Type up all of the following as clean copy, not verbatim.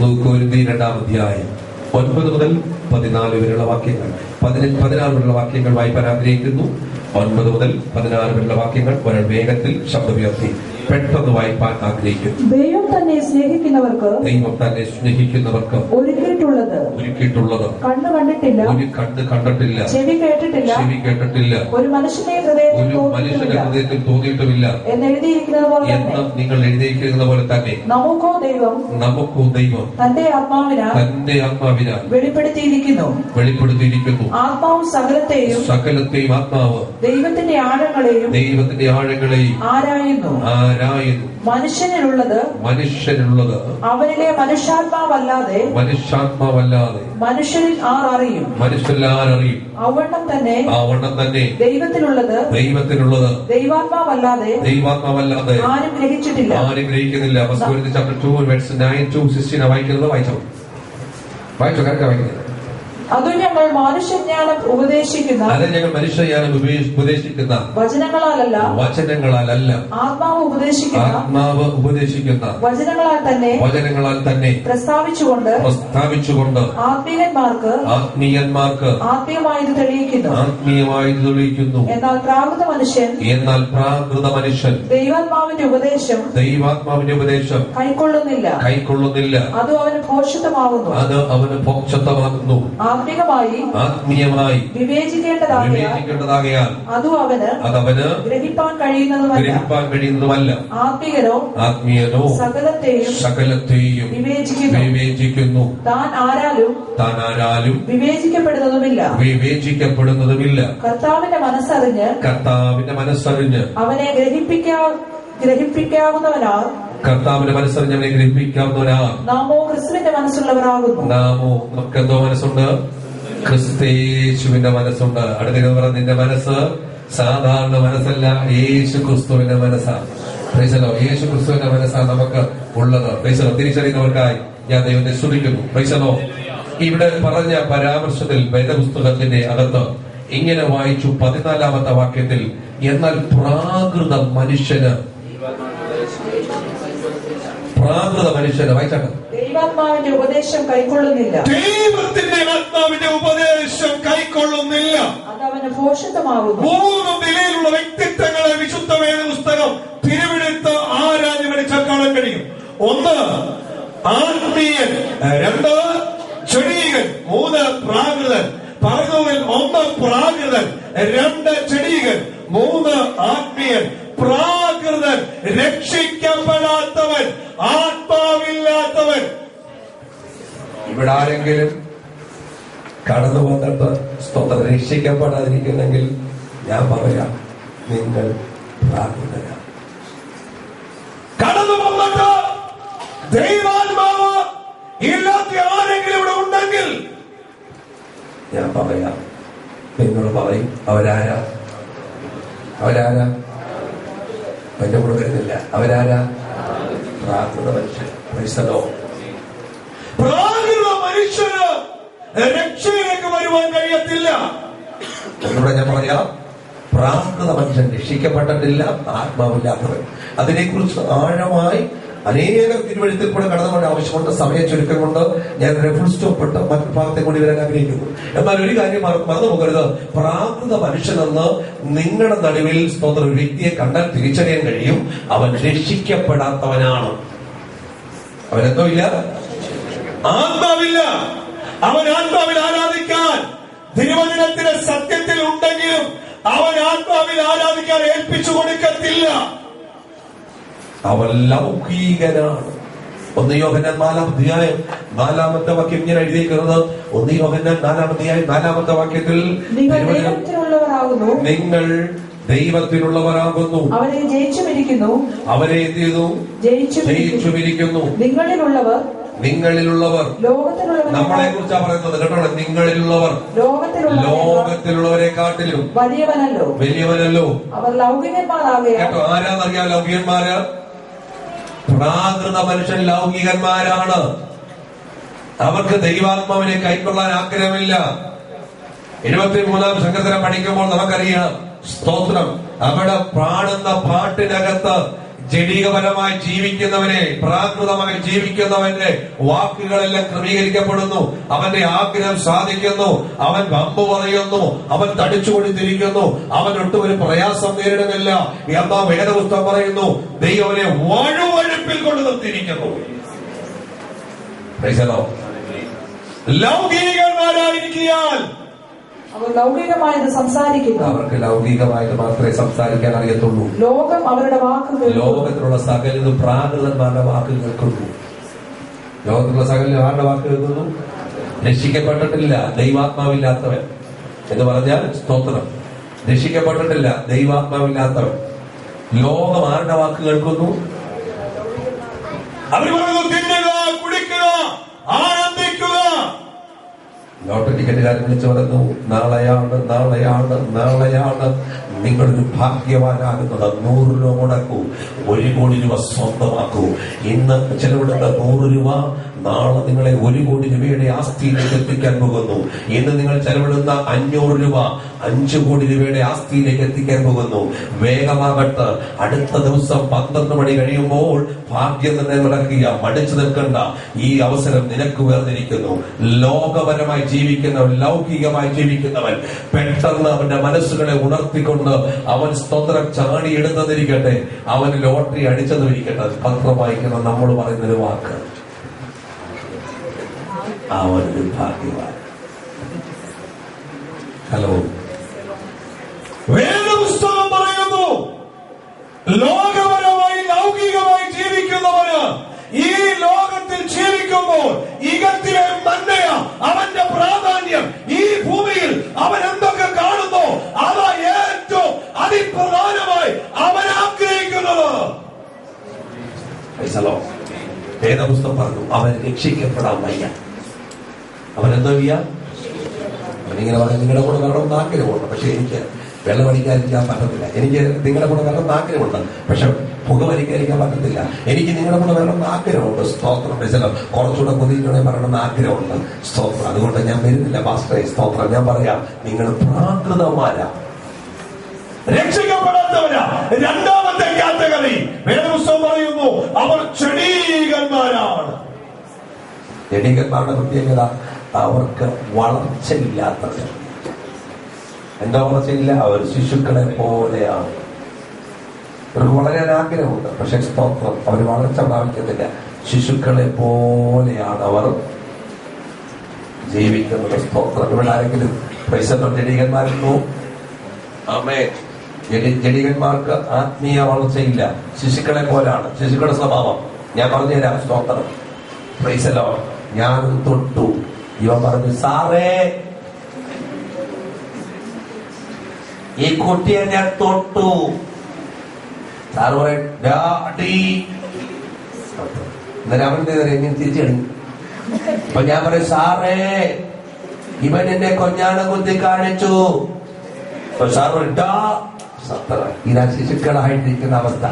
2 അധ്യായം 9 മുതൽ 14 വരെയുള്ള വാക്യങ്ങൾ, 16 വരെയുള്ള വാക്യങ്ങൾ വായിക്കാൻ ആഗ്രഹിക്കുന്നു. 9 മുതൽ 16 വരെയുള്ള വാക്യങ്ങൾ ഒരാൾ വേഗത്തിൽ ശബ്ദമുയർത്തി പെട്ടെന്ന് വായിക്കാൻ ആഗ്രഹിക്കുന്നു. ദൈവം തന്നെ സ്നേഹിക്കുന്നവർക്ക് ഒരുക്കിയിട്ടുള്ളത് കണ്ണ് കണ്ടിട്ടില്ല, ഒരു കണ്ണ് കണ്ടിട്ടില്ല, ചെവി കേട്ടിട്ടില്ല, ഒരു മനുഷ്യന്റെ ഹൃദയത്തിൽ തോന്നിയിട്ടുമില്ല എന്ന് എഴുതിയിരിക്കുന്നത് നിങ്ങൾ എഴുതിയിരിക്കുന്നത് പോലെ തന്നെ നമുക്കോ ദൈവം തന്റെ ആത്മാവിനാൽ വെളിപ്പെടുത്തിയിരിക്കുന്നു. ആത്മാവും സകലത്തെയും ആത്മാവ് ദൈവത്തിന്റെ ആഴങ്ങളെയും ആരായുന്നു. മനുഷ്യനിലുള്ളത് അവനിലെ മനുഷ്യാത്മാവല്ലാതെ മനുഷ്യരിൽ ആരറിയും. അവണ്ണം തന്നെ ദൈവത്തിലുള്ളത് ദൈവാത്മാവല്ലാതെ ആരും ഗ്രഹിച്ചിട്ടില്ല. അത് ഞങ്ങൾ മനുഷ്യജ്ഞാനം ഉപദേശിക്കുന്ന വചനങ്ങളാലല്ല ആത്മാവ് ഉപദേശിക്കുന്ന വചനങ്ങളാൽ തന്നെ പ്രസ്താവിച്ചുകൊണ്ട് ആത്മീയന്മാർക്ക് ആത്മീയമായത് തെളിയിക്കുന്നു. എന്നാൽ പ്രാകൃത മനുഷ്യൻ ദൈവാത്മാവിന്റെ ഉപദേശം കൈക്കൊള്ളുന്നില്ല. അത് അവന് ഭോഷത്വമാകുന്നു. ആത്മീയമായി വിവേചിക്കേണ്ടതാകയാൽ അത് അവന് ഗ്രഹിപ്പാൻ കഴിയുന്നതുമല്ല. ആത്മീയനോ സകലത്തെയും വിവേചിക്കുന്നു. താൻ ആരാലും വിവേചിക്കപ്പെടുന്നതുമില്ല. കർത്താവിന്റെ മനസ്സറിഞ്ഞ് അവനെ ഗ്രഹിപ്പിക്കാവുന്നവനാണ്. നാമോ ക്രിസ്തുവിന്റെ മനസ്സുള്ളവരാകുന്നു. നമുക്കെന്തോ മനസ്സുണ്ട്? ക്രിസ്തേശുവിന്റെ മനസ്സുണ്ട്. അടുത്ത പറഞ്ഞ നിന്റെ മനസ്സ് സാധാരണ മനസ്സല്ല, യേശു ക്രിസ്തുവിന്റെ മനസ്സാണ്. യേശു ക്രിസ്തുവിന്റെ മനസ്സാണ് നമുക്ക് ഉള്ളത്. തിരിച്ചറിയുന്നവർക്കായി ഞാൻ ദൈവത്തെ സ്തുതിക്കുന്നു. ഇവിടെ പറഞ്ഞ പരാമർശത്തിൽ വേദപുസ്തകത്തിന്റെ അകത്ത് ഇങ്ങനെ വായിച്ചു 14-ാമത്തെ വാക്യത്തിൽ, എന്നാൽ പ്രാകൃത മനുഷ്യന് വായിച്ചാണ് ദൈവാത്മാവിന്റെ ഉപദേശം കൈക്കൊള്ളുന്നില്ല. അതവന് ഭോഷത്വമാകുന്നു. 3 നിലയിലുള്ള വ്യക്തിത്വങ്ങളെ വിശുദ്ധ വേദപുസ്തകം തിരുവെടുത്ത് ആരാഞ്ഞുമടിച്ചാൽ കാണാൻ കഴിയും. 1 ആത്മീയൻ, 2 ചെടിയൻ, 3 പ്രാകൃതൻ. പറഞ്ഞതിൽ 1 പ്രാകൃതൻ, 2 ചെടിയൻ, 3 ആത്മീയൻ. പ്രാകൃതൻ രക്ഷിക്കപ്പെടാത്തവൻ, ആത്മാവില്ലാത്തവൻ. ഇവിടെ ആരെങ്കിലും കടന്നു വന്നിട്ട് സ്തോത്രം രക്ഷിക്കപ്പെടാതിരിക്കുന്നെങ്കിൽ ഞാൻ പറയാം, നിങ്ങൾ പ്രാകൃതനാണ്. കടന്നു വന്നിട്ട് ദൈവാത്മാവ് ഇല്ലാത്ത ആരെങ്കിലും ഇവിടെ ഉണ്ടെങ്കിൽ ഞാൻ പറയാം, നിങ്ങൾ പറയും അവരാരാ എന്റെ കൂടെ വരുന്നില്ല. അവരാരാ? പ്രാകൃത മനുഷ്യൻ. പ്രാകൃത മനുഷ്യന് രക്ഷയിലേക്ക് വരുവാൻ കഴിയത്തില്ല. എന്നൂടെ ഞാൻ പറയാം, പ്രാകൃത മനുഷ്യൻ രക്ഷിക്കപ്പെട്ടിട്ടില്ല, ആത്മാവില്ലാത്തവൻ. അതിനെക്കുറിച്ച് ആഴമായി അനേകം തിരുവഴുത്തിൽ കൂടെ കടന്നുകൊണ്ട് ആവശ്യമുണ്ട്. സമയ ചുരുക്കം കൊണ്ട് ഞാൻ ഫുൾ സ്റ്റോപ്പ് ഇട്ട് മറ്റൊരു ഭാഗത്തെ കൂടി വരാൻ ആഗ്രഹിക്കുന്നു. എന്നാൽ ഒരു കാര്യം മറന്നു പോകരുത്, പ്രാകൃത മനുഷ്യനെന്ന് നിങ്ങളുടെ നടുവിൽ സ്തോത്ര ഒരു വ്യക്തിയെ കണ്ടാൽ തിരിച്ചറിയാൻ കഴിയും. അവൻ രക്ഷിക്കപ്പെടാത്തവനാണ്. അവനെന്തോ ഇല്ല? ആത്മാവില്ല. അവൻ ആത്മാവിൽ ആരാധിക്കാൻ തിരുവചനത്തിന്റെ സത്യത്തിൽ ഉണ്ടെങ്കിലും അവൻ ആത്മാവിൽ ആരാധിക്കാൻ ഏൽപ്പിച്ചു കൊടുക്കത്തില്ല. അവൻ ലൗകികനാണ്. 1 യോഹന്നാൻ 4-ാം അധ്യായം 4-ാമത്തെ വാക്യം ഇങ്ങനെ എഴുതിയിരിക്കുന്നത്. 1 യോഹന്നാൻ 4-ാം അധ്യായം 4-ാമത്തെ വാക്യത്തിൽ നിങ്ങൾ ദൈവത്തിലുള്ളവരാകുന്നു, അവരെ എന്ത് ചെയ്തു? ജയിച്ചുമിരിക്കുന്നു. നിങ്ങളിലുള്ളവർ നമ്മളെ കുറിച്ചാണ് പറയുന്നത് കേട്ടോ. നിങ്ങളിലുള്ളവർ ലോകത്തിലുള്ളവരെ കാട്ടിലും വലിയവനല്ലോ. കേട്ടോ, ആരാന്നറിയാം? ലൗകികന്മാര്. പ്രാകൃത മനുഷ്യൻ ലൗകികന്മാരാണ്. അവർക്ക് ദൈവാത്മാവിനെ കൈക്കൊള്ളാൻ ആഗ്രഹമില്ല. 73-ാം സങ്കീർത്തനം പഠിക്കുമ്പോൾ നമുക്കറിയാം, സ്തോത്രം, അവിടെ പാടുന്ന പാട്ടിനകത്ത് ജഡികപരമായി ജീവിക്കുന്നവനെ, പ്രാകൃതമായി ജീവിക്കുന്നവന്റെ വാക്കുകളെല്ലാം ക്രമീകരിക്കപ്പെടുന്നു. അവന്റെ ആഗ്രഹം സാധിക്കുന്നു. അവൻ വമ്പ് പറയുന്നു. അവൻ തടിച്ചുകൊണ്ടിരിക്കുന്നു. അവൻ ഒട്ടും ഒരു പ്രയാസം നേരിടുന്നില്ല. എന്നാ വേദപുസ്തകം പറയുന്നു, ദൈവനെ വഴുവഴുപ്പിൽ കൊണ്ട് നിർത്തിയിരിക്കുന്നു. ലൗകികന്മാരായിരിക്കാൻ അവർ ലൗകികമായത് സംസാരിക്കുന്നു. അവർക്ക് ലൗകികമായത് മാത്രമേ സംസാരിക്കാൻ അറിയത്തുള്ളൂ. ലോകം അവരുടെ വാക്കുകൾ, ലോകത്തിലുള്ള സകലതും പ്രാകൃതന്മാരുടെ വാക്ക് കേൾക്കുന്നു. ലോകത്തിലുള്ള സകലരും ആരുടെ വാക്ക് കേൾക്കുന്നു? രക്ഷിക്കപ്പെട്ടിട്ടില്ല ദൈവാത്മാവില്ലാത്തവൻ എന്ന് പറഞ്ഞാൽ സ്തോത്രം. രക്ഷിക്കപ്പെട്ടിട്ടില്ല ദൈവാത്മാവില്ലാത്തവൻ. ലോകം ആരുടെ വാക്ക് കേൾക്കുന്നു? അവർ പറയുന്നു, തിന്നുക, കുടിക്കുക, ആനന്ദിക്കുക. ലോട്ടറി ടിക്കറ്റുകാരൻ വിളിച്ചു പറഞ്ഞു, നാളെയാണ് നാളെയാണ് നാളെയാണ് നിങ്ങളൊരു ഭാഗ്യവാനാകുന്നത്. 100 രൂപ മുടക്കൂ, 1 കോടി രൂപ സ്വന്തമാക്കൂ. ഇന്ന് ചെലവിടുന്ന 100 രൂപ നാളെ നിങ്ങളെ 1 കോടി രൂപയുടെ ആസ്തിയിലേക്ക് എത്തിക്കാൻ പോകുന്നു. ഇന്ന് നിങ്ങൾ ചെലവിടുന്ന 500 രൂപ 5 കോടി രൂപയുടെ ആസ്തിയിലേക്ക് എത്തിക്കാൻ പോകുന്നു. വേഗമാകട്ടെ. അടുത്ത ദിവസം 12 മണി കഴിയുമ്പോൾ ഭാഗ്യം തന്നെ നടക്കുക. മടിച്ചു നിൽക്കണ്ട. ഈ അവസരം നിനക്ക് വേർതിരിക്കുന്നു. ലോകപരമായി ജീവിക്കുന്നവൻ, ലൗകികമായി ജീവിക്കുന്നവൻ പെട്ടെന്ന് അവന്റെ മനസ്സുകളെ ഉണർത്തിക്കൊണ്ട് അവൻ സ്തോത്രം ചാടിയെടുത്തതിരിക്കട്ടെ, അവന് ലോട്ടറി അടിച്ചതിരിക്കട്ടെ, പത്രം വായിക്കുന്ന നമ്മൾ പറയുന്നൊരു വാക്ക്, അവനൊരു ഭാഗ്യവാൻ. ഹലോ, വേദപുസ്തകം പറയുന്നു, ലോകപരമായി ലൗകികമായി ജീവിക്കുന്നവന് ഈ ലോകത്തിൽ ജീവിക്കുമ്പോൾ ഇകത്തിലെ മന്നയ അവന്റെ പ്രാധാന്യം. ഈ ഭൂമിയിൽ അവൻ എന്തൊക്കെ കാണുന്നു അതാ ഏറ്റവും അതിപ്രധാനമായി അവൻ ആഗ്രഹിക്കുന്നത്. വേദപുസ്തകം പറഞ്ഞു, അവൻ രക്ഷിക്കപ്പെടാൻ വയ്യ. അവനെന്തോ ചെയ്യാം? അവനിങ്ങനെ പറഞ്ഞു, നിങ്ങളുടെ കൂടെ വരണമെന്ന് ആഗ്രഹമുണ്ട്, പക്ഷെ എനിക്ക് വെള്ളമടിക്കാതിരിക്കാൻ പറ്റത്തില്ല. എനിക്ക് നിങ്ങളുടെ കൂടെ വരണമെന്ന് ആഗ്രഹമുണ്ട്, പക്ഷെ പുകവലിക്കാതിരിക്കാൻ പറ്റത്തില്ല. എനിക്ക് നിങ്ങളുടെ കൂടെ വരണമെന്ന് ആഗ്രഹമുണ്ട്. സ്തോത്രം. കുറച്ചുകൂടെ കൊതിക്കണേ പറയണമെന്ന് ആഗ്രഹമുണ്ട്. സ്തോത്രം. അതുകൊണ്ട് ഞാൻ വരുന്നില്ല പാസ്റ്ററെ. സ്തോത്രം. ഞാൻ പറയാം, നിങ്ങൾ പ്രാകൃതന്മാരാ, രക്ഷിക്കപ്പെടാത്തവരാ. രണ്ടാമത്തെ കാറ്റഗറി വേദപുസ്തകം പറയുന്നു, അവർ ചെടീകന്മാരാണ്. ചെടീകന്മാരുടെ പ്രത്യേകത, അവർക്ക് വളർച്ചയില്ലാത്തവർ. എന്താ വളർച്ചയില്ല? അവർ ശിശുക്കളെ പോലെയാണ്. അവർക്ക് വളരാൻ ആഗ്രഹമുണ്ട്, പക്ഷെ സ്തോത്രം, അവർ വളർച്ച പ്രാപിക്കുന്നില്ല. ശിശുക്കളെ പോലെയാണ് അവർ ജീവിക്കുന്നത്. സ്തോത്രം. ഇവിടെ ആരെങ്കിലും ജഡീകന്മാരുണ്ടോ? ആമേ. ജഡീകന്മാർക്ക് ആത്മീയ വളർച്ചയില്ല. ശിശുക്കളെ പോലാണ്. ശിശുക്കളുടെ സ്വഭാവം ഞാൻ പറഞ്ഞുതരാം. സ്തോത്രം. പ്രൈസലോ. ഞാനും തൊട്ടു. ഇവൻ പറഞ്ഞു, സാറേ ഈ കുട്ടിയെ ഞാൻ തൊട്ടു. സാറ് പറയും, ഡാഡി. എന്നാലും അവന്റെ എങ്ങനെ തിരിച്ചടി. അപ്പൊ ഞാൻ പറയും, സാറേ ഇവൻ എന്നെ കൊഞ്ഞാണ് കുത്തി കാണിച്ചു. സാറ് ഡാ. ഇതാ ശിശുക്കളായിട്ടിരിക്കുന്ന അവസ്ഥ.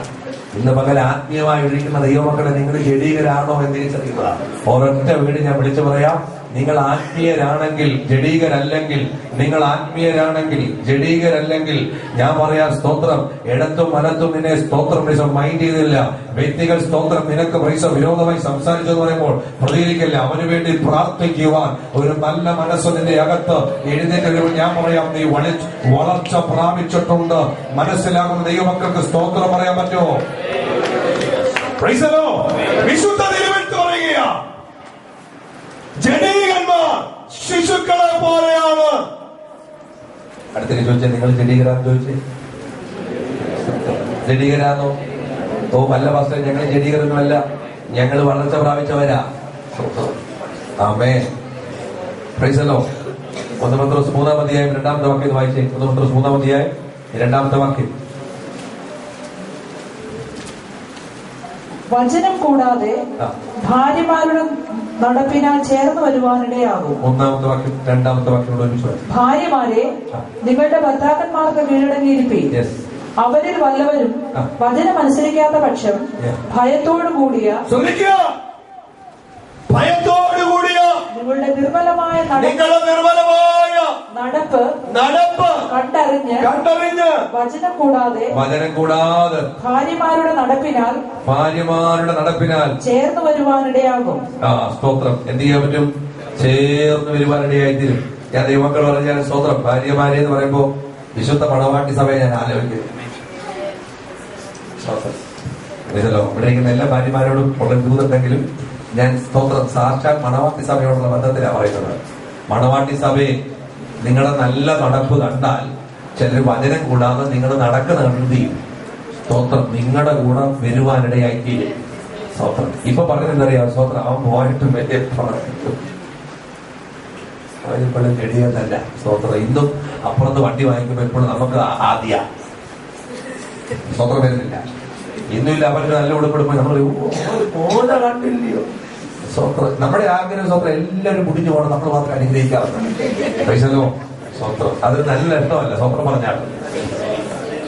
ഇന്ന് പകൽ ആത്മീയമായിരിക്കുന്ന ദൈവമക്കളെ, നിങ്ങൾ ജഡീകരാണോ എന്ന് തിരിച്ചറിയുക. ഒരൊറ്റ വീട് ഞാൻ വിളിച്ചു പറയാം, നിങ്ങൾ ആത്മീയരാണെങ്കിൽ ജഡീകരല്ലെങ്കിൽ, നിങ്ങൾ ആത്മീയരാണെങ്കിൽ ജഡീകരല്ലെങ്കിൽ, ഞാൻ പറയാം സ്തോത്രം, ഇടത്തും വലത്തും നിന്നെ സ്തോത്രം മൈൻഡ് ചെയ്തില്ല. വ്യക്തികൾ സ്തോത്രം നിനക്ക് പൈസ വിരോധമായി സംസാരിച്ചു എന്ന് പറയുമ്പോൾ പ്രതികരിക്കില്ല. അവന് വേണ്ടി പ്രാർത്ഥിക്കുവാൻ ഒരു നല്ല മനസ്സ് നിന്റെ അകത്ത് എഴുന്നേറ്റ്. ഞാൻ പറയാം, നീ വളർച്ച പ്രാപിച്ചിട്ടുണ്ട്. മനസ്സിലാകുന്ന ദൈവമക്കൾക്ക് സ്തോത്രം പറയാൻ പറ്റുമോ? വിശുദ്ധ തിരുവെഴുത്ത് പറയുക, ജഡീകന്മാർ ശിശുക്കളെ പോലെയാണ്. അടുത്തേക്ക് ചോദിച്ചാൽ, നിങ്ങൾ ജഡീകരാന്ന് ചോദിച്ചേ. ജഡീകരാന്നോ? ഓ അല്ല പാസ്റ്റർ, ഞങ്ങൾ ജഡീകരൊന്നുമല്ല, ഞങ്ങൾ വളർച്ച പ്രാപിച്ചവരാ. ആമേൻ. Praise the lord. 1 പത്രോസ് 3-ാം അധ്യായം 2-ാമത്തെ വാക്യം വായിച്ചേ. 1 പത്രോസ് 3-ാം അധ്യായം 2-ാമത്തെ വാക്യം. വചനം കൂടാതെ ഭാര്യമാരുടെ നടപ്പിനാൽ ചേർന്ന് വരുവാനിടയാകും. 1-ാമത്തെ വാക്യം 2-ാമത്തെ വാക്യം. ഭാര്യമാരെ നിങ്ങളുടെ ഭർത്താക്കന്മാർക്ക് കീഴടങ്ങിയിരിപ്പീൻ. അവരിൽ വല്ലവരും വചനം അനുസരിക്കാത്ത പക്ഷം ഭയത്തോടുകൂടിയ നിങ്ങളുടെ നിർമ്മലമായ നടപ്പ് കണ്ടറിഞ്ഞ് വചനം കൂടാതെ ഭാര്യമാരുടെ നടപ്പിനാൽ ചേർന്ന് വരുവാനിടയാകും. സ്തോത്രം. എന്ത് ചെയ്യാൻ പറ്റും? ചേർന്ന് വരുവാനിടയായിത്തീരും. ഞാൻ ദൈവമക്കൾ പറഞ്ഞാൽ സ്തോത്രം. ഭാര്യമാരെ എന്ന് പറയുമ്പോ വിശുദ്ധ മണവാട്ടി സഭയെ ഞാൻ ആലോചിക്കും. ഇവിടെ ഇരിക്കുന്ന എല്ലാ ഭാര്യമാരോടും ഉള്ള ദൂതുണ്ടെങ്കിലും ഞാൻ സ്തോത്രം സാക്ഷാൽ മണവാട്ടി സഭയോടുള്ള ബന്ധത്തിലാണ് പറയുന്നത്. മണവാട്ടി സഭയെ നിങ്ങളുടെ നല്ല നടപ്പ് കണ്ടാൽ ചിലർ വചനം കൂടാതെ നിങ്ങൾ നടക്കുന്ന കണ്ടെത്തിയും സ്തോത്രം നിങ്ങളുടെ കൂടെ വരുവാനിടയായിത്തീരും. സ്തോത്രം. ഇപ്പൊ പറഞ്ഞെന്തറിയാം? സ്തോത്രം. അവൻ പോയിട്ടും വലിയ ഇപ്പോഴും കഴിയുന്നല്ല. സ്തോത്രം. ഇന്നും അപ്പുറത്ത് വണ്ടി വാങ്ങിക്കുമ്പോൾ എപ്പോഴും നമുക്ക് ആദ്യ സ്തോത്രം വരുന്നില്ല. ഇന്നുമില്ല. അവർക്ക് നല്ല ഉടുപ്പെടുമ്പോൾ നമ്മൾ പോന്ന കണ്ടില്ലയോ? സ്തോത്രം. നമ്മുടെ ആഗ്രഹം സ്തോത്രം എല്ലാവരും കുടിഞ്ഞു പോകണം, നമ്മൾ മാത്രം അനുഗ്രഹിക്കാറുണ്ട്. പൈസല്ലോ സ്തോത്രം. അത് നല്ല ഇഷ്ടമല്ല. സ്തോത്രം പറഞ്ഞാൽ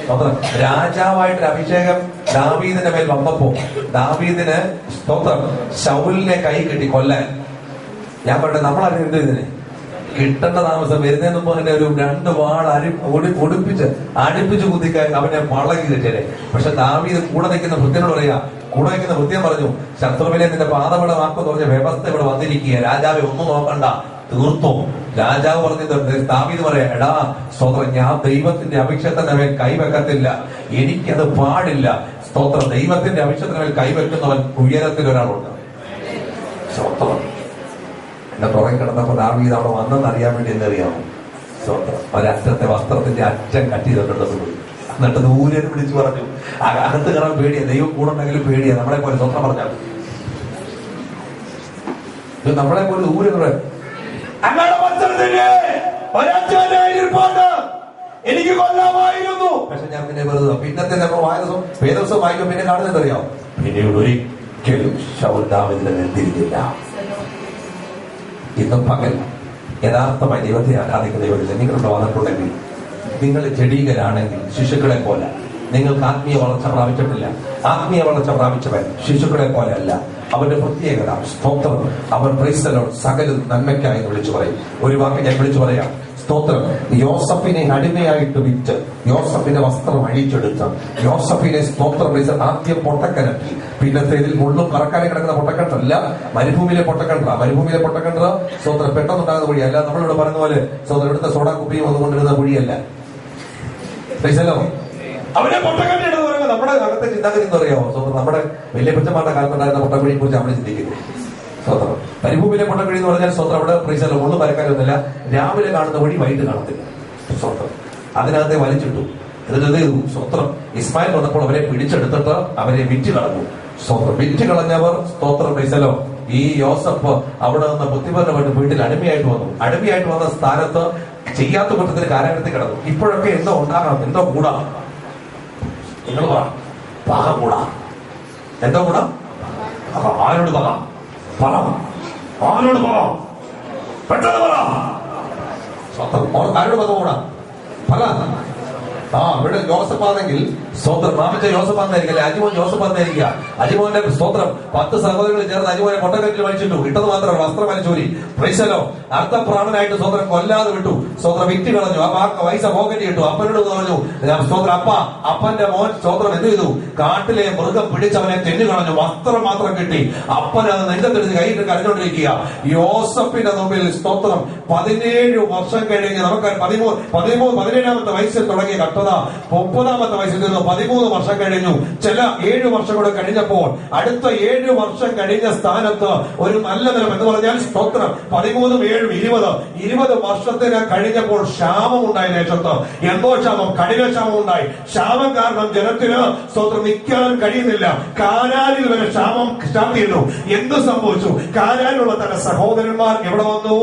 സ്തോത്രം. രാജാവായിട്ടൊരു അഭിഷേകം ദാവീദിന്റെ മേൽ വന്നപ്പോ ദാവീദിന് സ്തോത്രം ശൗലിനെ കൈ കിട്ടി കൊല്ലാൻ. ഞാൻ പറയട്ടെ, നമ്മളറിയാം എന്ത് ഇതിന് കിട്ടേണ്ട താമസം വരുന്നതിന് മുമ്പ് തന്നെ ഒരു 2 വാൾ അടുപ്പിച്ച് കുത്തിക്കാൻ അവനെ വളകി കിട്ടിയേ. പക്ഷെ ദാവീദ് കൂടെ നിൽക്കുന്ന ഭൃത്യനോട് പറയാ, കൂടെ നിൽക്കുന്ന ഭൃത്യൻ പറഞ്ഞു, ശത്രുവിനെ നിന്റെ പാദപടമാക്കെന്ന് പറഞ്ഞ വ്യവസ്ഥ ഇവിടെ വന്നിരിക്കുക, രാജാവെ ഒന്നും നോക്കണ്ട, തീർത്തോ. രാജാവ് പറഞ്ഞത് ദാവീദ് പറയാ, എടാ സ്തോത്രം, ഞാൻ ദൈവത്തിന്റെ അഭിഷേകത്തിന്റെ മേൽ കൈവെക്കത്തില്ല, എനിക്കത് പാടില്ല. സ്തോത്രം. ദൈവത്തിന്റെ അഭിഷേകത്തിന്റെ മേൽ കൈവെക്കുന്നവൻ ഉയരത്തിൽ ഒരാളുണ്ട്. സ്തോത്രം. എന്റെ പുറകെ കിടന്നപ്പോ ദാവീദ് അവിടെ വന്നെന്ന് അറിയാൻ വേണ്ടി എന്നറിയാമോ? സ്തോത്രം. ഒരറ്റത്തെ വസ്ത്രത്തിന്റെ അറ്റം കട്ട് ചെയ്തിട്ടുണ്ടെന്ന് പോയി. എന്നിട്ട് ദൂരം വിളിച്ചു പറഞ്ഞു, അകത്ത് കയറാൻ പേടിയാ, ദൈവം കൂടെ ഉണ്ടെങ്കിലും പേടിയാ. നമ്മളെ പോലെ സ്വന്തം പറഞ്ഞാൽ നമ്മളെ പോലെ ദൂരം എനിക്ക് കൊല്ലാമായിരുന്നു. പക്ഷെ ഞാൻ പിന്നെ വെറുതെ പിന്നത്തെ വേദവസം വായിക്കും. പിന്നെ കാണുന്നത് അറിയാം, പിന്നീട് ഒരിക്കലും ശൗൽ ദാവീദിനെ നിർത്തിയിരിക്കില്ല. ഇന്നും പകൽ യഥാർത്ഥമായി ദൈവത്തെ ആരാധിക്കുന്ന ദൈവത്തിൽ നിങ്ങളുടെ വന്നിട്ടുണ്ടെങ്കിൽ, നിങ്ങൾ ജഡീകരാണെങ്കിൽ ശിശുക്കളെ പോലെ, നിങ്ങൾക്ക് ആത്മീയ വളർച്ച പ്രാപിച്ചിട്ടില്ല. ആത്മീയ വളർച്ച പ്രാപിച്ചവൻ ശിശുക്കളെ പോലെ അല്ല. അവന്റെ പ്രത്യേകത സ്തോത്രം, അവൻ ക്രൈസ്തലോ സകല നന്മയ്ക്കായി വിളിച്ചു പറയും. ഒരു വാക്ക് ഞാൻ വിളിച്ചു പറയാം. സ്തോത്രം. യോസഫിനെ അടിമയായിട്ട് വിറ്റ് യോസഫിന്റെ വസ്ത്രം അഴിച്ചെടുത്ത് യോസഫിനെ സ്തോത്രം ആദ്യം പൊട്ടക്കനറ്റി, പിന്നത്തെ ഇതിൽ മുള്ളും കറക്കാനെ കിടക്കുന്ന പൊട്ടക്കണ്ടല്ല, മരുഭൂമിയിലെ പൊട്ടക്കണ്ട. മരുഭൂമിയിലെ പൊട്ടക്കണ്ട സ്തോത്രം പെട്ടെന്നുണ്ടാകുന്ന കുഴിയല്ല. നമ്മളിവിടെ പറയുന്ന പോലെ സ്തോത്രം ഇവിടുത്തെ സോഡാ കുപ്പിയും വന്നുകൊണ്ടിരുന്ന കുഴിയല്ല. അവനെ പൊട്ടക്കണ്ട എന്ന് പറയുമ്പോൾ നമ്മുടെ അകത്തെ ചിന്താഗതി എന്ന് പറയാമോ? സ്വന്തം നമ്മുടെ വലിയ പച്ചമാരുടെ കാലത്തുണ്ടായിരുന്ന പൊട്ടക്കുഴിയെ കുറിച്ച് നമ്മൾ ചിന്തിക്കുന്നു. സ്വന്തം മരുഭൂമിയിലെ പൊട്ടക്കുഴി എന്ന് പറഞ്ഞാൽ സ്വന്തം അവിടെ പ്രീസല്ല ഒന്നും വരക്കാനൊന്നുമില്ല. രാവിലെ കാണുന്ന വഴി വൈകിട്ട് കാണത്തില്ല. സ്വന്തം അതിനകത്തെ വലിച്ചിട്ടു. എന്നിട്ട് സ്വത്രം ഇസ്മായിൽ വന്നപ്പോൾ അവരെ പിടിച്ചെടുത്തിട്ട് അവരെ വിറ്റ് കളഞ്ഞു. സ്വത്രം വിറ്റ് കളഞ്ഞവർ സ്തോത്രം പ്രീസലോ ഈ യോസഫ് അവിടെ നിന്ന് ബുദ്ധിപരമായിട്ട് വീട്ടിൽ അടിമയായിട്ട് വന്നു. അടിമയായിട്ട് വന്ന സ്ഥാനത്ത് ചെയ്യാത്ത കുറ്റത്തിന് കാരാഗ്രഹത്തിൽ കിടന്നു. ഇപ്പോഴൊക്കെ എന്തോ ഉണ്ടാകണം, എന്തോ കൂടാ, നിങ്ങൾ പക കൂടാ, എന്തോ കൂടാ, ആരോട് പക, പറ ആരോട് പക, പെട്ടെന്ന് പറ, ആരോട് പക കൂടാ, പറ. ഇവിടെ ജോസഫാണെങ്കിൽ സ്തോത്രം മാമിച്ച ജോസഫാന്നായിരിക്കും, അല്ലെ അജിമോൻ ജോസഫാന്നായിരിക്കുക. അജിമോന്റെ സ്തോത്രം 10 സഹോദരങ്ങൾ ചേർന്ന് അജിമോനെ പൊട്ടക്കറ്റിൽ വലിച്ചിട്ടു. ഇട്ടത് മാത്രം വസ്ത്രം വലിച്ചൂരി. പ്രൈസലോ അർത്ഥപ്രാണനായിട്ട് സ്തോത്രം കൊല്ലാതെ വിട്ടു. സ്തോത്രം വിറ്റ് കളഞ്ഞു. ആ പൈസ പോക്കറ്റ് ഇട്ടു. അപ്പനോട് പറഞ്ഞു സ്തോത്രം അപ്പന്റെ മോൻ സ്തോത്രം എന്ത് ചെയ്തു? കാട്ടിലെ മൃഗം പിടിച്ചവനെ തെന്നു കളഞ്ഞു. വസ്ത്രം മാത്രം കിട്ടി. അപ്പൻ അത് നെഞ്ചത്തെടുത്ത് കൈയിട്ട് കരഞ്ഞോണ്ടിരിക്കുക. യോസഫിന്റെ മുമ്പിൽ സ്തോത്രം 17 വർഷം കഴിഞ്ഞ് നമുക്ക് 17ാമത്തെ വയസ്സിൽ തുടങ്ങിയ കട്ടത 30ാമത്തെ വയസ്സിൽ നിന്ന് 13 വർഷം കഴിഞ്ഞു. ചില 7 വർഷം കൂടെ കഴിഞ്ഞപ്പോൾ അടുത്ത 7 വർഷം കഴിഞ്ഞ സ്ഥാനത്ത് ഒരു നല്ല നിലം എന്ന് പറഞ്ഞാൽ സ്തോത്രം 13, 7, 20 വർഷത്തിന് കഴിഞ്ഞപ്പോൾ ക്ഷാമം ഉണ്ടായ ദേശത്ത്. എന്തോ ക്ഷാമം? കഠിന ക്ഷാമം ഉണ്ടായി. ക്ഷാമം കാരണം ജനത്തിന് സ്തോത്രം നിൽക്കാൻ കഴിയുന്നില്ല. കാനാലിൽ വരെ ക്ഷാമം സ്റ്റാർട്ട് ചെയ്തു. എന്ത് സംഭവിച്ചു? കാനാലിലുള്ള തന്റെ സഹോദരന്മാർ എവിടെ വന്നു?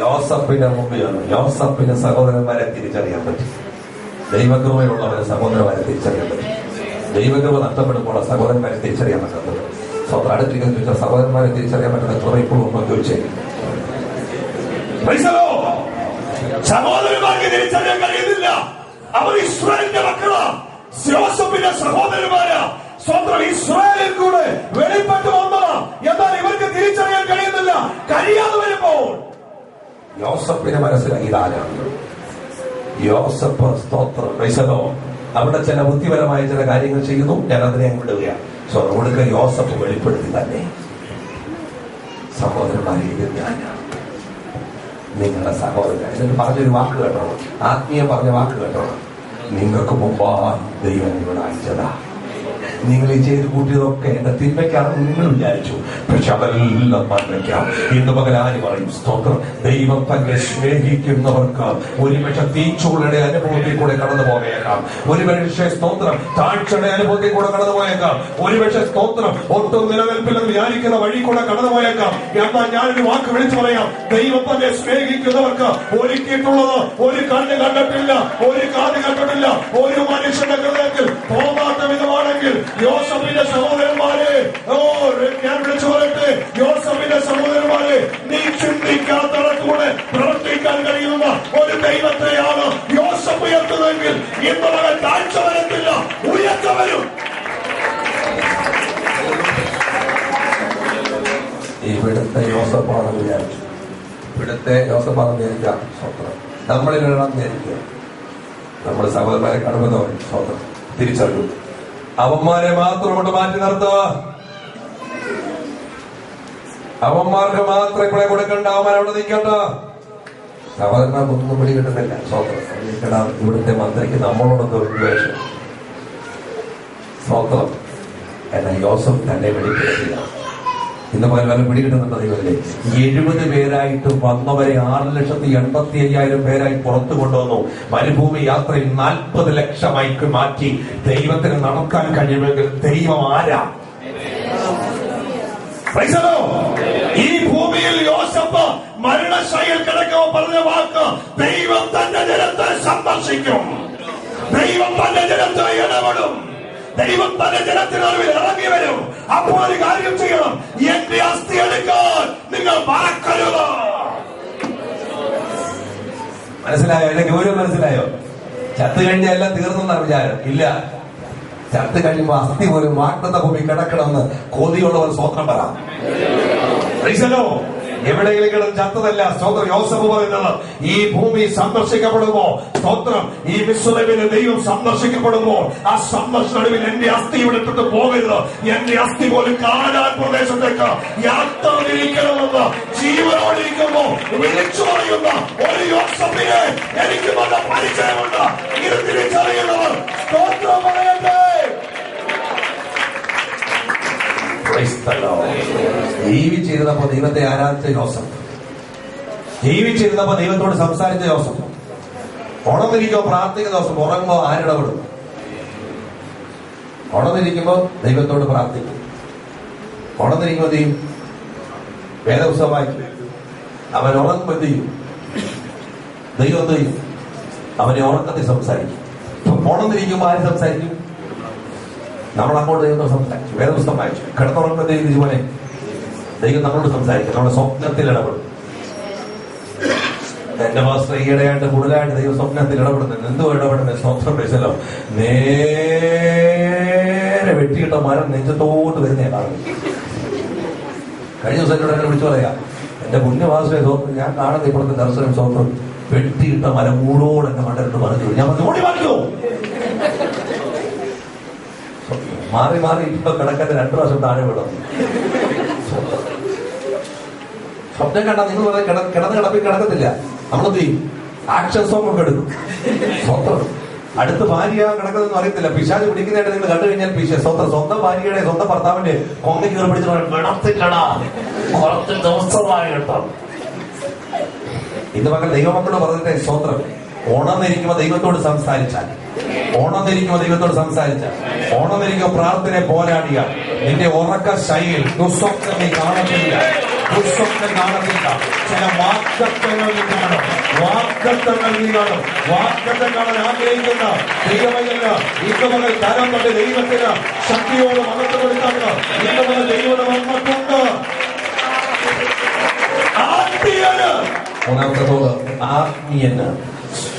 യോസഫിന്റെ മുമ്പിൽ വന്നു. യോസഫിന്റെ സഹോദരന്മാരെ തിരിച്ചറിയാൻ പറ്റി. ദൈവകൃപയുള്ളവരെ സഹോദരന്മാരെ തിരിച്ചറിയാൻ പറ്റി. ദൈവകൃപ നഷ്ടപ്പെടുമ്പോൾ സഹോദരന്മാരെ തിരിച്ചറിയാൻ പറ്റുന്നത്. സ്വന്തം അടുത്തിരിക്കുന്ന ചോദിച്ചാൽ സഹോദരന്മാരെ തിരിച്ചറിയാൻ പറ്റുന്ന കൃപ ഇപ്പോഴും ഉണ്ടോ ചോദിച്ചേ. സഹോദരന്മാർക്ക് തിരിച്ചറിയാൻ കഴിയുന്നില്ല. അവർ ഇസ്രായേലിന്റെ മക്കളാ. യോസഫിന്റെ സഹോദരന്മാരാ. സ്വന്തം ഇസ്രായേലിൽ കൂടെ വെളിപ്പെട്ടു വന്നതാ. എന്നാൽ ഇവർക്ക് തിരിച്ചറിയാൻ കഴിയുന്നില്ല. കഴിയാതെ വരുമ്പോൾ യോസഫിന് മനസ്സിലായി ഇതാരാണ് യോസഫ്. സ്തോത്രം. പ്രൈസലോ. അവിടെ ചില ബുദ്ധിപരമായ ചില കാര്യങ്ങൾ ചെയ്യുന്നു. ഞാൻ അതിനെ വിടുകയാണ്. സോ കൊടുക്ക യോസഫ് വെളിപ്പെടുത്തി തന്നെ. സഹോദരന്മാരെ, ഇത് ഞാനാണ് നിങ്ങളുടെ സഹോദരൻ. എന്നിട്ട് പറഞ്ഞൊരു വാക്ക് കേട്ടോ, ആത്മീയം പറഞ്ഞ വാക്ക് കേട്ടോ, നിങ്ങൾക്ക് മുമ്പായി ദൈവം ഇവിടെ അയച്ചതാ. നിങ്ങൾ ഈ ചെയ്ത് കൂട്ടിയതൊക്കെ എന്റെ തിന്മയ്ക്കാണെന്ന് നിങ്ങൾ വിചാരിച്ചു, പക്ഷെ അതെല്ലാം നന്മയ്ക്കാം. ഇന്ന് പകലാരി പറയും സ്തോത്രം. ദൈവം തന്നെ സ്നേഹിക്കുന്നവർക്ക് ഒരുപക്ഷെ തീച്ചൂളയുടെ അനുഭവത്തിൽ കൂടെ കടന്നു പോയേക്കാം. ഒരുപക്ഷെ സ്തോത്രം താഴ്ചയുടെ അനുഭവത്തിൽ കൂടെ കടന്നു പോയേക്കാം. ഒരുപക്ഷെ സ്തോത്രം ഒട്ടും നിലനിൽപ്പില്ലെന്ന് വിചാരിക്കുന്ന വഴി കൂടെ കടന്നു പോയേക്കാം. എന്നാൽ ഞാനൊരു വാക്ക് വിളിച്ചു പറയാം. ദൈവം തന്നെ സ്നേഹിക്കുന്നവർക്ക് ഒരുക്കിയിട്ടുള്ളത് ഒരു കണ്ണ് കണ്ടിട്ടില്ല, ഒരു കാത് കണ്ടിട്ടില്ല, ഒരു മനുഷ്യന്റെ ഹൃദയത്തിൽ തോന്നാത്ത വിധമാണെങ്കിൽ യോസഫിന്റെ സഹോദരന്മാരെ, ഞാൻ വിളിച്ചു പറയട്ടെ, യോസഫിന്റെ സഹോദരന്മാരെ, നീ ചിന്തിക്കാത്തടക്കൂടെ പ്രവർത്തിക്കാൻ കഴിയുന്ന ഒരു ദൈവത്തെയാണ് യോസഫ് ഉയർത്തുന്നതെങ്കിൽ ഇന്ന് മകൾ താഴ്ച വരത്തില്ല, ഉയർച്ച വരും. ഇവിടുത്തെ യോസഫാണെന്ന് വിചാരിച്ചു, ഇവിടുത്തെ യോസഫാണെന്ന് വിചാരിക്കാം. സ്വന്തം നമ്മളിലെണ്ണം വിചാരിക്കുക. നമ്മുടെ സഹോദരന്മാരെ കാണുമ്പോൾ സ്വന്തം തിരിച്ചറിയും. അവന്മാരെ മാത്രം കൊണ്ട് മാറ്റി നിർത്തുക. അവന്മാർക്ക് മാത്രം ഇവിടെ കൊടുക്കണ്ട, അവന്മാർ അവിടെ നിൽക്കണ്ട. സഹോദരന്മാർക്കൊന്നും പിടി കിട്ടുന്നില്ല. സ്വന്തം ഇവിടുത്തെ മന്ത്രിക്ക് നമ്മളോടൊക്കെ ഒരു ദ്വേഷം. സ്വന്തം എന്നാൽ യോസഫ് തന്നെ വെളിപ്പെടുത്തില്ല. ഇന്ന് പല പിടികിട്ടുന്നുണ്ട് ദൈവത്തിലെ. 70 പേരായിട്ട് വന്നവരെ 6,85,000 പേരായി പുറത്തു കൊണ്ടുവന്നു. മരുഭൂമി യാത്രയിൽ 40 ലക്ഷമായി മാറ്റി. ദൈവത്തിന് നടക്കാൻ കഴിയുമെങ്കിൽ ദൈവം ആരാ? ഈ ഭൂമിയിൽ യോസഫ് മരണശൈലിയിൽ കിടക്കുമ്പോൾ പറഞ്ഞ വാക്ക്, ദൈവം തന്റെ ജനത്തെ സന്ദർശിക്കും, ദൈവം തന്റെ ജനത്തെ ഇടപെടും, ദൈവം തന്റെ ജനത്തിനറിവിൽ ഇറങ്ങി വരും. അപ്പോൾ ഒരു കാര്യം ചെയ്യണം, എന്റെ അസ്ഥി എടുക്കാൻ നിങ്ങൾ മറക്കരുത്. മനസ്സിലായോ? എന്റെ ഗൗരവം മനസ്സിലായോ? ചത്ത് കഴിഞ്ഞ എല്ലാം തീർന്നെന്നാണ് വിചാരം. ഇല്ല, ചത്ത് കഴിയുമ്പോ അസ്ഥി പോലും വാഗ്ദത്ത ഭൂമി കിടക്കണമെന്ന് കൊതിയുള്ളവർ സ്വത്രം പറ. എവിടെയെങ്കിലും കിടന്ന് ചത്തതല്ല. സ്തോത്രം. യോസഫ് പറയുന്നത്, ഈ ഭൂമി സന്ദർശിക്കപ്പെടുമ്പോ, സ്തോത്രം, ഈ മിസ്രൈമിലെ ദൈവം സന്ദർശിക്കപ്പെടുമ്പോൾ ആ സന്ദർശനത്തിൽ എന്റെ അസ്ഥി വിട്ടിട്ട് പോകരുത്, എന്റെ അസ്ഥി പോലും കാനാൻ പ്രദേശത്തേക്ക് യാത്ര തിരിക്കണമെന്ന് ജീവനോടിരിക്കുമ്പോ വിളിച്ചു പറയുന്ന ഒരു യോസഫിനെ എനിക്ക് നല്ല പരിചയമുണ്ട്. ഇത് തിരിച്ചറിയുന്നവർ സ്തോത്രം പറയട്ടെ. ജീവിച്ചിരുന്നപ്പോ ദൈവത്തെ ആരാധിച്ച യോസഫ്, ജീവിച്ചിരുന്നപ്പോ ദൈവത്തോട് സംസാരിച്ച യോസഫ്, ഉണർന്നിരിക്കുമ്പോ പ്രാർത്ഥിക്കുന്ന യോസഫ്, ഉറങ്ങുമ്പോ ആരിടപെടും? ഉണർന്നിരിക്കുമ്പോ ദൈവത്തോട് പ്രാർത്ഥിക്കും, ഉണർന്നിരിക്കുമ്പോ ചെയ്യും വേദപുസ്തകം വായിക്കും. അവൻ ഉറങ്ങുമ്പോ എന്ത് ചെയ്യും? ദൈവം എന്ത് ചെയ്യും? അവനെ ഉറക്കത്തിൽ സംസാരിക്കും. ഉണർന്നിരിക്കുമ്പോ ആര് സംസാരിക്കും? നമ്മൾ അങ്ങോട്ട് ദൈവം സംസാരിച്ചു, വേദപുസ്തകം വായിച്ചു. കിടന്നുറങ്ങുന്ന ദൈവം ഇതുപോലെ ദൈവം നമ്മളോട് സംസാരിക്കും, നമ്മുടെ സ്വപ്നത്തിൽ ഇടപെടും. എന്റെ മാസ്റ്റർ ഈയിടെയായിട്ട് കൂടുതലായിട്ട് ദൈവം സ്വപ്നത്തിൽ ഇടപെടുന്നത്. എന്തോ ഇടപെടുന്നത്? സ്വപ്നം പേശലോ, നേരെ വെട്ടിയിട്ട മരം നെഞ്ചത്തോട്ട് വരുന്നേ കാണുന്നു. കഴിഞ്ഞ ദിവസം എന്നോട് എന്നെ വിളിച്ചു പറയാ, എന്റെ പുണ്യവാസനെ സ്വപ്നം ഞാൻ കാണുന്ന ഇപ്പോഴത്തെ ദർശനം സ്വപ്നം വെട്ടിയിട്ട മരം മൂടോട് എന്നെ മണ്ടലിട്ട് പറഞ്ഞു. ഞാൻ ഓടി മാറിയോ? മാറി മാറി ഇപ്പൊ കിടക്കത്തെ 2 പ്രാവശ്യം താഴെ വിടും. സ്വപ്നം കണ്ടാ നിങ്ങൾ കിടന്ന് കിടപ്പിൽ കിടക്കത്തില്ല. നമ്മളെന്ത് ചെയ്യും? ആക്ഷൻ സോങ് ഒക്കെ എടുക്കും. സ്വന്തം അടുത്ത ഭാര്യ കിടക്കുന്നതെന്ന് അറിയത്തില്ല. പിശാച് പിടിക്കുന്നതായിട്ട് നിങ്ങൾ കണ്ടു കഴിഞ്ഞാൽ സ്വന്തം ഭാര്യയുടെ സ്വന്തം ഭർത്താവിന്റെ കൊങ്ങി കയറി പിടിച്ച് കിടത്തില്ലടാ, കുറച്ച് ദിവസമായി കേട്ടോ. ഇന്ന് മക്കൾ ദൈവമക്കളോട് പറഞ്ഞിട്ട് സ്വന്തം ഓണന്നിരിക്കുമ്പോ ദൈവത്തോട് സംസാരിച്ചാൽ, ഓണന്നിരിക്കുമ്പോ ദൈവത്തോട് സംസാരിച്ചാൽ, ഓണന്നിരിക്കുമ്പോ പ്രാർത്ഥനയെ പോരാടിയ നിന്റെ ഉറക്ക ശൈലിയിൽ ദുസ്വപ്നം നീ കാണത്തില്ല, ദുസ്വപ്നം കാണത്തില്ല. ചില വാഗ്ദത്തങ്ങൾ നീ കാണും, വാഗ്ദത്തങ്ങൾ നീ കാണും. വാഗ്ദത്തം കാണാൻ ആഗ്രഹിക്കുന്ന ദൈവമല്ല ഇന്ന് മുതൽ തരം കൊണ്ട് ദൈവത്തിന് ശക്തിയോട് മകത്ത് കൊടുക്കാത്ത ഇന്ന് മുതൽ ദൈവം വന്നിട്ടുണ്ട്. മൂന്നാമത്തതോട് ആത്മീയന്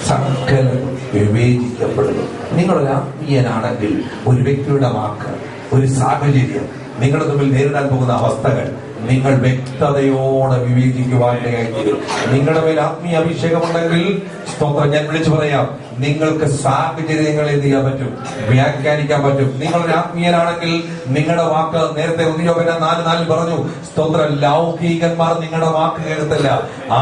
സകലം വിവേചിക്കപ്പെടുന്നു. നിങ്ങളൊരു ആത്മീയനാണെങ്കിൽ ഒരു വ്യക്തിയുടെ വാക്ക്, ഒരു സാഹചര്യം, നിങ്ങളുടെ മുമ്പിൽ നേരിടാൻ പോകുന്ന അവസ്ഥകൾ, നിങ്ങൾ വ്യക്തതയോടെ വിവേചിക്കുവാനിടയായിത്തീരും. നിങ്ങളുടെ മേൽ ആത്മീയ അഭിഷേകമുണ്ടെങ്കിൽ സ്തോത്രം, ഞാൻ വിളിച്ചു പറയാം, നിങ്ങൾക്ക് സാഹചര്യങ്ങളെ എന്ത് ചെയ്യാൻ പറ്റും? വ്യാഖ്യാനിക്കാൻ പറ്റും. നിങ്ങളൊരു ആത്മീയനാണെങ്കിൽ നിങ്ങളുടെ വാക്ക്, നേരത്തെ ഉദ്യോഗം 4:4 പറഞ്ഞു, സ്തോത്രം, ലൗകികന്മാർ നിങ്ങളുടെ വാക്ക് കേൾക്കത്തില്ല,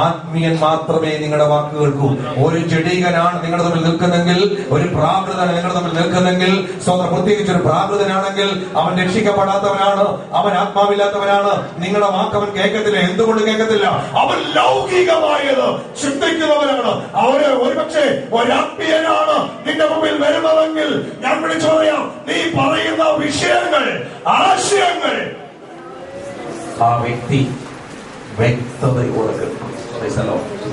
ആത്മീയൻ മാത്രമേ നിങ്ങളുടെ വാക്ക് കേൾക്കൂ. ഒരു ജഡീകനാണ് നിങ്ങളുടെ തമ്മിൽ നിൽക്കുന്നെങ്കിൽ, ഒരു പ്രാകൃതനാണ് നിങ്ങളുടെ തമ്മിൽ നിൽക്കുന്നെങ്കിൽ, സ്തോത്രം, പ്രത്യേകിച്ച് ഒരു പ്രാകൃതനാണെങ്കിൽ അവൻ രക്ഷിക്കപ്പെടാത്തവനാണ്, അവൻ ആത്മാവില്ലാത്തവനാണ്. നിങ്ങളുടെ വാക്ക് അവൻ കേൾക്കത്തില്ല. എന്തുകൊണ്ട് കേൾക്കത്തില്ല? അവൻ ലൗകികമായത് ചിന്തിക്കുന്നവനാണ്. അവര് ഒരുപക്ഷെ ഒരാത്മീയനാണ് നിന്റെ മുമ്പിൽ വരുന്നതെങ്കിൽ ഞാൻ വിളിച്ചു പറയാം, നീ പറയുന്ന വിഷയങ്ങൾ, ആശയങ്ങൾ ആ വ്യക്തി വ്യക്തതയോടെ കേൾക്കും.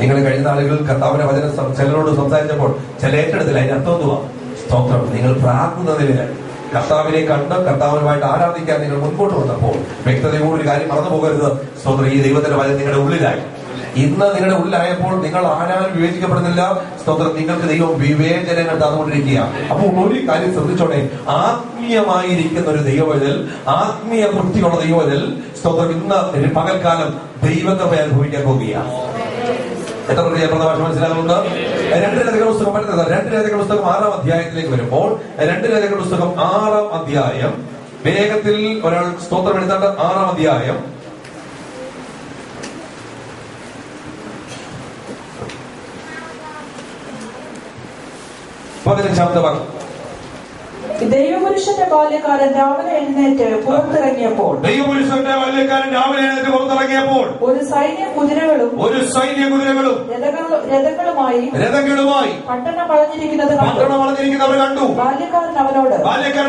നിങ്ങൾ കഴിഞ്ഞ നാളുകൾ കർത്താവിന്റെ വചനം ചിലരോട് സംസാരിച്ചപ്പോൾ ചില ഏറ്റെടുത്തില്ല. അതിന്റെ അർത്ഥം എന്തുവാ? സ്തോത്രം, നിങ്ങൾ പ്രാർത്ഥനയിലാണ് കർത്താവിനെ കണ്ട് കർത്താവിനുമായിട്ട് ആരാധിക്കാൻ നിങ്ങൾ മുൻപോട്ട് വന്നപ്പോൾ വ്യക്തതയോട് ഒരു കാര്യം മറന്നു പോകരുത്. സ്തോത്രം, ഈ ദൈവത്തിന്റെ വചനം നിങ്ങളുടെ ഉള്ളിലായി. ഇന്ന് നിങ്ങളുടെ ഉള്ളിലായപ്പോൾ നിങ്ങൾ ആരാലും വിവേചിക്കപ്പെടുന്നില്ല. സ്തോത്രം, നിങ്ങൾക്ക് ദൈവം വിവേചനങ്ങൾ തന്നുകൊണ്ടിരിക്കുക. അപ്പോൾ ഒരു കാര്യം ശ്രദ്ധിച്ചോട്ടെ, ആത്മീയമായിരിക്കുന്ന ഒരു ദൈവവചൽ, ആത്മീയ വൃത്തിയുള്ള ദൈവവചൽ, സ്തോത്രം, ഇന്ന് പകൽക്കാലം ദൈവകൃപ അനുഭവിക്കാൻ പോകുകയാണ്. എത്ര പ്രധാന മനസ്സിലാകുന്നുണ്ട്? 2 ലേഖന പുസ്തകം പഠിത്തത് 2 ലേഖന പുസ്തകം 6-ാം അധ്യായത്തിലേക്ക് വരുമ്പോൾ 2 ലേഖന പുസ്തകം 6-ാം അധ്യായം, വേഗത്തിൽ ഒരാൾ സ്തോത്രം എടുത്താണ്ട് 6-ാം അധ്യായം 15-ാമത്തെ വാക്യം. ദൈവപുരുഷന്റെ ബാല്യക്കാരൻ രാവിലെ എഴുന്നേറ്റ് പുറത്തിറങ്ങിയപ്പോൾ ഒരു സൈന്യം കുതിരകളും രഥങ്ങളുമായി പട്ടണം വളഞ്ഞിരിക്കുന്നത് കണ്ടു. ബാല്യക്കാരൻ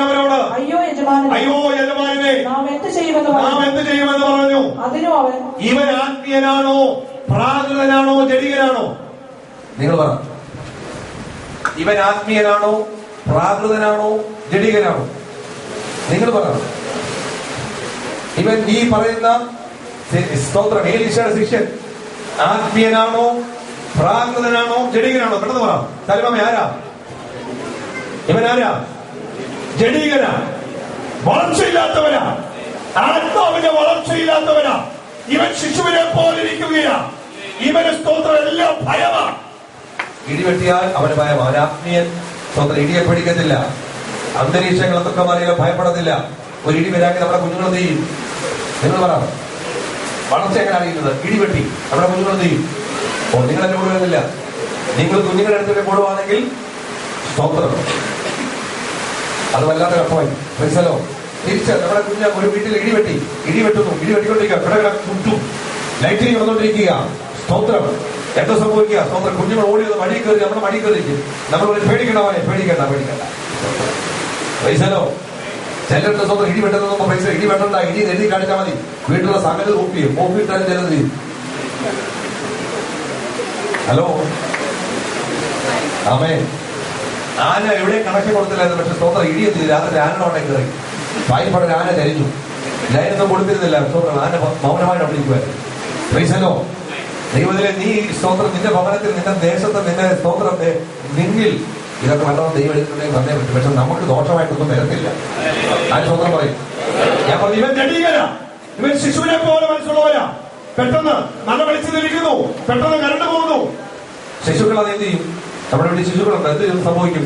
അവനോട്, അയ്യോ യജമാനനെ, നാം എന്ത് ചെയ്യുമെന്ന് പറഞ്ഞു. അതിനും അവൻ, ഇവൻ ആത്മീയനാണോ, പ്രാകൃതനാണോ, ജഡികനാണോ? നിങ്ങൾ പറ, ഇവൻ ആത്മീയനാണോ, പ്രാകൃതനാണോ, ജഡികനാണോ? നിങ്ങൾ പറയണം. ഇവൻ ഈ പറയുന്ന സ്തോത്രം ഏലീശയുടെ ശിഷ്യൻ ആത്മീയനാണോ, പ്രാകൃതനാണോ, ജഡികനാണോ? പെട്ടെന്ന് പറ. തലമ ആരാ? ഇവൻ ആരാ? ജഡികനാ, വളർച്ചയില്ലാത്തവനാ, ആത്മാവിന്റെ വളർച്ചയില്ലാത്തവനാ. ഇവൻ ശിശുവിനെ പോലെ ഇരിക്കുകയാ. ഇവന് സ്തോത്രം എല്ലാം ഭയമാണ്. ഇടിവെട്ടിയാൽ അവന് ഭയമാണ്. ആത്മീയൻ സ്വന്തം ഇടിയെ പേടിക്കത്തില്ല. അന്തരീക്ഷങ്ങൾ എന്തൊക്കെ മാറിയാലും ഭയപ്പെടത്തില്ല. ഒരു ഇടി വരാമെങ്കിൽ നമ്മുടെ കുഞ്ഞുങ്ങൾ എന്ത് ചെയ്യും? നിങ്ങൾ പറ. വളർച്ച എങ്ങനെ അറിയുന്നത്? ഇടിവെട്ടി നമ്മുടെ കുഞ്ഞുങ്ങൾ എന്ത് ചെയ്യും? ഓ, നിങ്ങൾ എന്നെ കൂടുന്നില്ല. നിങ്ങൾ കുഞ്ഞുങ്ങളുടെ അടുത്തേക്ക് കൂടുവാണെങ്കിൽ സ്തോത്രം, അത് വല്ലാത്ത കഷ്ടമായി. മനസ്സിലോ? തിരിച്ച് നമ്മുടെ കുഞ്ഞ ഒരു വീട്ടിൽ ഇടിവെട്ടിക്കൊണ്ടിരിക്കുക, ചുറ്റും ലൈറ്റിനിങ് വന്നുകൊണ്ടിരിക്കുക. സ്തോത്രം, എന്താ സംഭവിക്കുക? സ്തോത്രം, കുഞ്ഞുങ്ങൾ ഓടി വന്ന് മടി കയറി നമ്മുടെ മടി കയറിയിരിക്കും. നമ്മൾ പേടിക്കണ്ട. പൈസലോ ചിലരുടെ സ്വന്തം ഇടി വെട്ടുന്ന പൈസ ഇടി വെട്ടണ്ട, ഇടി എഴുതി കാണിച്ചാൽ മതി. വീട്ടിലുള്ള സംഗതി കോപ്പിയിട്ടാലും ചിലത് ചെയ്യും. ഹലോ, ആമേ. ആന എവിടെ കണക്ഷൻ കൊടുത്തില്ലായിരുന്നു, പക്ഷെ സ്തോത്രം ഇടി എത്തി. രാത്രി ആനോടെ കയറി പായപ്പട ആന ചരിഞ്ഞു. ലൈനൊന്നും കൊടുത്തിരുന്നില്ല. സ്തോത്രം, ആന മൗനമായിട്ട് അഭിനയിക്കുമായിരുന്നു. പൈസലോ ദൈവത്തിലെ നീ സ്തോത്രം, നിന്റെ ഭവനത്തിൽ, നിന്റെ ദേശത്ത്, നിന്റെ സ്തോത്രത്തെ നിന്നിൽ ഇതൊക്കെ വല്ലതും ദൈവം എടുത്തിട്ടുണ്ടെങ്കിൽ വന്നേ പറ്റും. പക്ഷെ നമുക്ക് ദോഷമായിട്ടൊന്നും വരത്തില്ല. ആ സ്തോത്രം പറയും. ഞാൻ പറഞ്ഞു, ഇവൻ ജഡീകനാ, ഇവൻ ശിശുവിനെ പോലെ മനസ്സുള്ളവരാ. പെട്ടെന്ന് നല്ല വെളിച്ചത്തിരിക്കുന്നു, പെട്ടെന്ന് കരണ്ട് പോകുന്നു. ശിശുക്കൾ അത് എന്ത് ചെയ്യും? നമ്മുടെ വീട്ടിൽ ശിശുക്കളുണ്ട്. എന്ത് സംഭവിക്കും?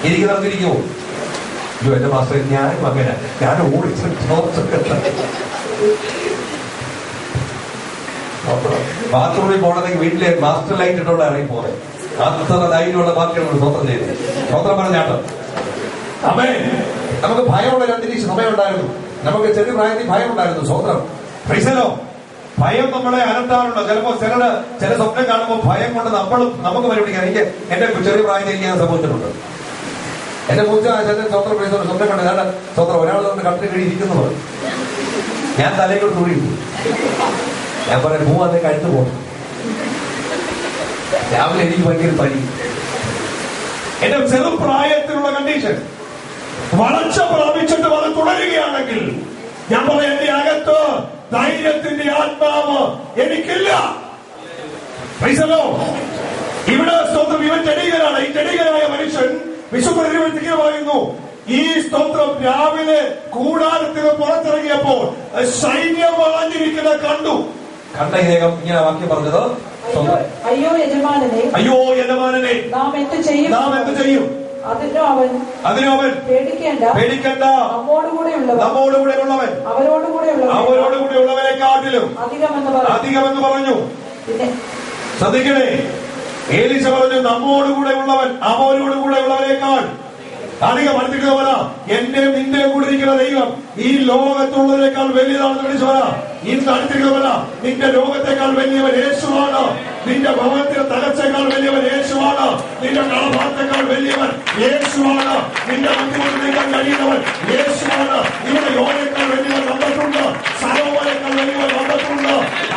ഇരിക്കുന്നിരിക്കുമോ? അയ്യോ എന്റെ മാസ്റ്റർ, ഞാനും അങ്ങനെ, ഞാൻ ഓടിച്ചു ബാത്റൂമിൽ പോകണമെങ്കിൽ വീട്ടിലെ മാസ്റ്റർ ലൈറ്റ് ഇട്ടോടെ ഇറങ്ങി പോകെ. അത്ര ധൈര്യമുള്ള ബാക്കിയുള്ള സ്വന്തം ചെയ്ത് സ്വന്തം പറഞ്ഞാട്ടോ. അമ്മേ, നമുക്ക് ഭയമുള്ള ഒരു അന്തരീക്ഷ സമയമുണ്ടായിരുന്നു. നമുക്ക് ചെറിയ പ്രായത്തിൽ ഭയമുണ്ടായിരുന്നു. സ്വന്തം പൈസലോ ഭയം നമ്മളെ അലട്ടാറുണ്ട്. ചിലപ്പോ ചില സ്വപ്നം കാണുമ്പോൾ ഭയം കൊണ്ട് നമുക്ക് പരിപിടിക്കാൻ. എനിക്ക് എന്റെ ചെറിയ പ്രായത്തിൽ എനിക്ക് സംഭവിച്ചിട്ടുണ്ട്. എന്റെ പൂച്ച സ്വന്തം പൈസ സ്വപ്നം കണ്ട് ഞാൻ സ്വന്തം ഒരാൾ കൊണ്ട് കട്ടി കഴിയിരിക്കുന്നു പറയും. ഞാൻ തലയിൽ തുണിയിട്ടു. ഞാൻ പറയാം, മൂവന്നെ കഴുത്ത് പോകും. രാവിലെ എനിക്ക് ഭയങ്കര പനി. എന്റെ ചെറുപ്രായത്തിലുള്ള കണ്ടീഷൻ വളർച്ച പ്രാപിച്ചിട്ട് അത് തുടരുകയാണെങ്കിൽ ഞാൻ പറയാം, എന്റെ അകത്ത് ധൈര്യത്തിന്റെ ആത്മാവ് എനിക്കില്ല. ഇവിടെ സ്വന്തം ഇവൻ ജഡീകനാണ്. ഈ ജഡീകനായ മനുഷ്യൻ വിശുദ്ധ പറയുന്നു, ഈ സ്തോത്രം രാവിലെ കൂടാരത്തിന് പുറത്തിറങ്ങിയപ്പോൾ സൈന്യം വളഞ്ഞിരിക്കുന്നത് കണ്ടു. കണ്ട ഇദ്ദേഹം ഇങ്ങനെ വാക്യം പറഞ്ഞത്, അയ്യോ യജമാനനെ, അയ്യോ യജമാനനെ, നാം എന്ത് ചെയ്യും? അതിനോ അവൻ പേടിക്കണ്ട, നമ്മോടുകൂടെ ഉള്ളവൻ അവരോടുകൂടെ ഉള്ളവരെക്കാട്ടിലും അധികമെന്ന് പറഞ്ഞു. ശ്രദ്ധിക്കണേ, ഏലീശ പറഞ്ഞു നമ്മോടുകൂടെ ഉള്ളവൻ അവരോടുകൂടെ ഉള്ളവരെക്കാൾ അധികം. അടുത്തിട്ട് വരാം, എന്റെ നിന്റെ കൂടെ ഇരിക്കുന്ന ദൈവം ഈ ലോകത്തുള്ളതിനേക്കാൾ വലിയതാണെന്ന് വിളിച്ചു വരാം. ഇന്ന് അടുത്തിട്ട് വരാം, നിന്റെ ലോകത്തെക്കാൾ വലിയവൻ യേശുവാണ്. നിന്റെ ഭവനത്തിന്റെ തകർച്ചയേക്കാൾ വലിയവൻ യേശുവാണ്. നിന്റെ കളഭാരത്തെക്കാൾ വലിയവൻ യേശുവാണ്. നിന്റെ ബുദ്ധിമുട്ടിനേക്കാൾ കഴിയുന്നവൻ യേശുവാണ്. ഇവിടെ യോനേക്കാൾ വലിയവൻ വന്നിട്ടുണ്ട്. സലോമോനേക്കാൾ വലിയവൻ വന്നിട്ടുണ്ട്.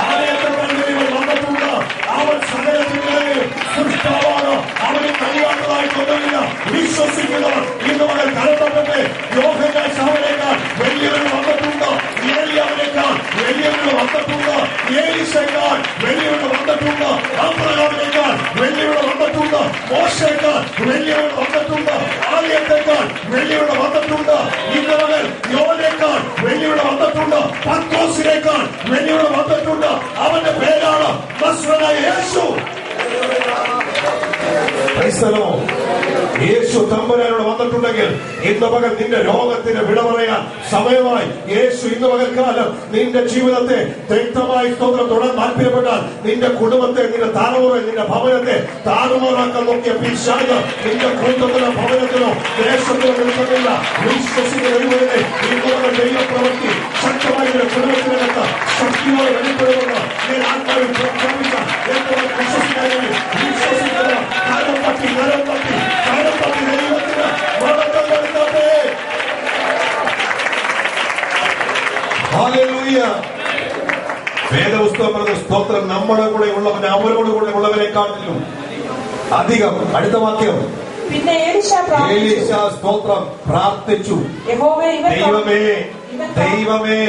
ആലയത്തെക്കാൾ വലിയവൻ വന്നിട്ടുണ്ട്. അവൻ സകലത്തിന്റെയും സൃഷ്ടാവാണ്. അവന് കഴിയാത്തതായിട്ടൊന്നുമില്ല. വിശ്വസിക്കുന്നവർ ഇന്ന് മകൾ കലത്തപ്പെട്ടെ യോഹന്നാൻ ശൗലേക്കാൾ വലിയവൻ വന്നിട്ടുണ്ട്. ഏലിയാവിനേക്കാൾ വലിയവൻ വന്നിട്ടുണ്ട്. ഏലീശയേക്കാൾ വലിയവൻ വന്നിട്ടുണ്ട്. അബ്രഹാമിനേക്കാൾ വലിയവൻ വന്നിട്ടുണ്ട്. മോശയേക്കാൾ വലിയവൻ വന്നിട്ടുണ്ട്. ആലയത്തെക്കാൾ വലിയവൻ വന്നിട്ടുണ്ട്. ഇന്ന് മകൾ യോനേക്കാൾ വലിയവൻ വന്നിട്ടുണ്ട്. പത്രോസിനേക്കാൾ വലിയവൻ വന്നിട്ടുണ്ട്. അവന്റെ പേരാണ് നസ്രനായ യേശു. യേശു തമ്പുരാനോട് വന്നിട്ടുണ്ടെങ്കിൽ ഇന്ന് പകൽ നിന്റെ രോഗത്തിന് വിട പറയാൻ സമയമായി. യേശു ഇന്ന് പകൽക്കാലം നിന്റെ ജീവിതത്തെ വ്യക്തമായി സ്തോത്രം തൊടാൻ താല്പര്യപ്പെട്ടാൽ നിന്റെ കുടുംബത്തെ, നിന്റെ തലമുറ, നിന്റെ ഭവനത്തെ താറുമാറാക്കാൻ നോക്കിയ പിശാച് നിന്റെ കുടുംബത്തിനോ ഭവനത്തിനോ ദേശത്തിനോ നിൽക്കുന്നില്ല. വിശ്വസിക്കുന്ന ദൈവത്തിനെ ഇന്ന് ദൈവപ്രവൃത്തി ശക്തമായി നിന്റെ കുടുംബത്തിനകത്ത് ശക്തിയോടെ വെളിപ്പെടുമെന്ന് ഞാൻ ആത്മാവിൽ പ്രഖ്യാപിച്ച വിശ്വസിക്കാനും വിശ്വസിക്കുന്ന കരം തട്ടി ദൈവത്തിന് മടക്കം കൊടുക്കട്ടെ. ഹല്ലേലൂയ. വേദപുസ്തകം പറഞ്ഞ സ്തോത്രം നമ്മുടെ കൂടെ ഉള്ളവൻ അവരോട് കൂടെ ഉള്ളവരെക്കാട്ടിലും അധികം. അടുത്ത വാക്യം, പിന്നെ ഏലീശ സ്തോത്രം പ്രാർത്ഥിച്ചു, ദൈവമേ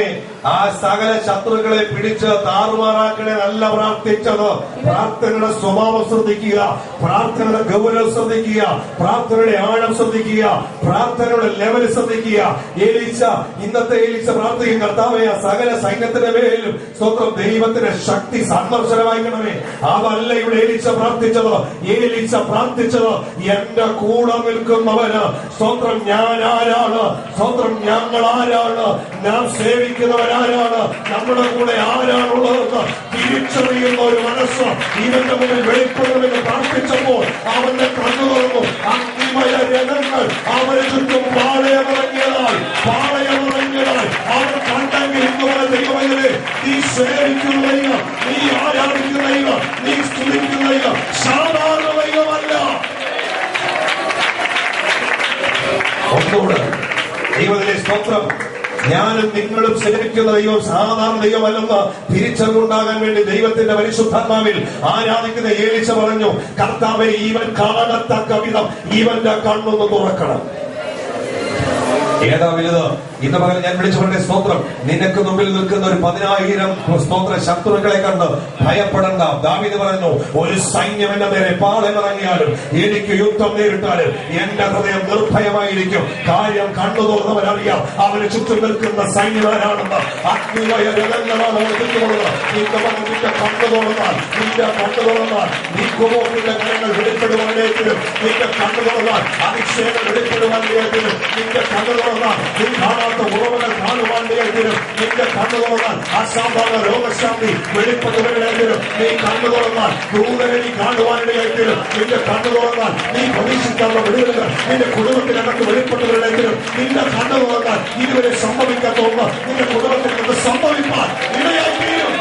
ആ സകല ശത്രുക്കളെ പിടിച്ച് താറുമാറാക്കണേ. നല്ല പ്രാർത്ഥിച്ചത്. പ്രാർത്ഥനയുടെ സ്വഭാവം ശ്രദ്ധിക്കുക, പ്രാർത്ഥനയുടെ ഗൗരവം ശ്രദ്ധിക്കുക, പ്രാർത്ഥനയുടെ ആഴം ശ്രദ്ധിക്കുക, പ്രാർത്ഥനയുടെ ലെവൽ ശ്രദ്ധിക്കുക. ഏലീശ, ഇന്നത്തെ ഏലീശ പ്രാർത്ഥിക്കും, കർത്താവേ ആ സകല സൈന്യത്തിന്റെ മേലും സ്വന്തം ദൈവത്തിന്റെ ശക്തി സന്ദർശനമായിക്കണമേ. അതല്ല ഇവിടെ ഏലീശ പ്രാർത്ഥിച്ചത്. ഏലീശ പ്രാർത്ഥിച്ചത് എന്റെ കൂടെ നിൽക്കുന്നവന് സ്വന്തം ഞാൻ ആരാണ്, സ്വന്തം ഞങ്ങൾ ആരാണ്, നാം സേവിക്കുന്നവരാരാണ്, നമ്മുടെ കൂടെ ആരാണുള്ളതെന്ന് തിരിച്ചറിയുന്ന ഒരു മനസ്സ് ഇവന്റെ മുന്നിൽ വെളിപ്പെടുമെന്ന് പ്രാർത്ഥിച്ചപ്പോൾ അവന്റെ കണ്ണു തുറന്നു. അഗ്നിമയ രഥങ്ങൾ അവരെ ചുറ്റും പാളയമിറങ്ങിയതായി അവൻ കണ്ടെങ്കിൽ ഇന്നുവരെ ദൈവമേ, നീ സേവിക്കുന്ന ദൈവം, നീ ആരാധിക്കുന്ന ദൈവം, നീ സ്തുതിക്കുന്ന ദൈവം സാധാരണ ദൈവമല്ല. ഒന്നുകൂടെ ദൈവത്തിലെ സ്തോത്രം. ഞാനും നിങ്ങളും സേവിക്കുന്ന ദൈവം സാധാരണ ദൈവമല്ലെന്ന് തിരിച്ചറിവുണ്ടാകാൻ വേണ്ടി ദൈവത്തിന്റെ പരിശുദ്ധാത്മാവിൽ ആരാധിക്കുന്ന ഏലീശ പറഞ്ഞു, കർത്താവേ ഇവൻ കാണത്തക്ക വിധം ഇവന്റെ കണ്ണൊന്ന് തുറക്കണം. ഏതാ വലുത്? ഇന്ന് പകൽ ഞാൻ വിളിച്ചു പറഞ്ഞ സ്തോത്രം, നിനക്ക് മുമ്പിൽ നിൽക്കുന്ന ഒരു 10,000 സ്തോത്ര ശത്രുക്കളെ കണ്ട് ഭയപ്പെടണ്ട. ദാവീദ് പറഞ്ഞു, ഒരു സൈന്യം എന്റെ നേരെ പാളയമിറങ്ങിയാലും എനിക്ക് യുദ്ധം നേരിട്ടാലും എന്റെ ഹൃദയം നിർഭയമായിരിക്കും. കാര്യം കണ്ണു തുറന്നവരറിയാം അവന് ചുറ്റും നിൽക്കുന്ന സൈന്യമാരാണെന്ന്. അഗ്നിമയ രഥങ്ങളാണ് അവർ ചുറ്റുമുള്ളത്. നിന്റെ കണ്ണു തുറന്നാൽ നീ കുമോക്കിന്റെ കരങ്ങൾ വെളിപ്പെടുവാനേറ്റിലും, നിന്റെ കണ്ണു തുറന്നാൽ അഭിഷേകം വെളിപ്പെടുവാനേറ്റിലും, നിന്റെ കണ്ണു തുറന്നാൽ നീ കാണാത്ത ഉറവുകൾ കാണുവാനേറ്റിലും, നിന്റെ കണ്ണു തുറന്നാൽ അസാധാരണ രോഗശാന്തി വെളിപ്പെടുവാനേറ്റിലും, നീ കണ്ണു തുറന്നാൽ ദൂതനെ കാണുവാനിടയായിട്ടിലും, നിന്റെ കണ്ണു തുറന്നാൽ നീ പ്രതീക്ഷിക്കാത്ത വിടുതലുകൾ നിന്റെ കുടുംബത്തിനകത്ത് വെളിപ്പെട്ടവരിടയിലും, നിന്റെ കണ്ണു തുറന്നാൽ ഇതുവരെ സംഭവിക്കാത്ത ഒന്ന് നിന്റെ കുടുംബത്തിനകത്ത് സംഭവിക്കാൻ ഇടയായിത്തീരും.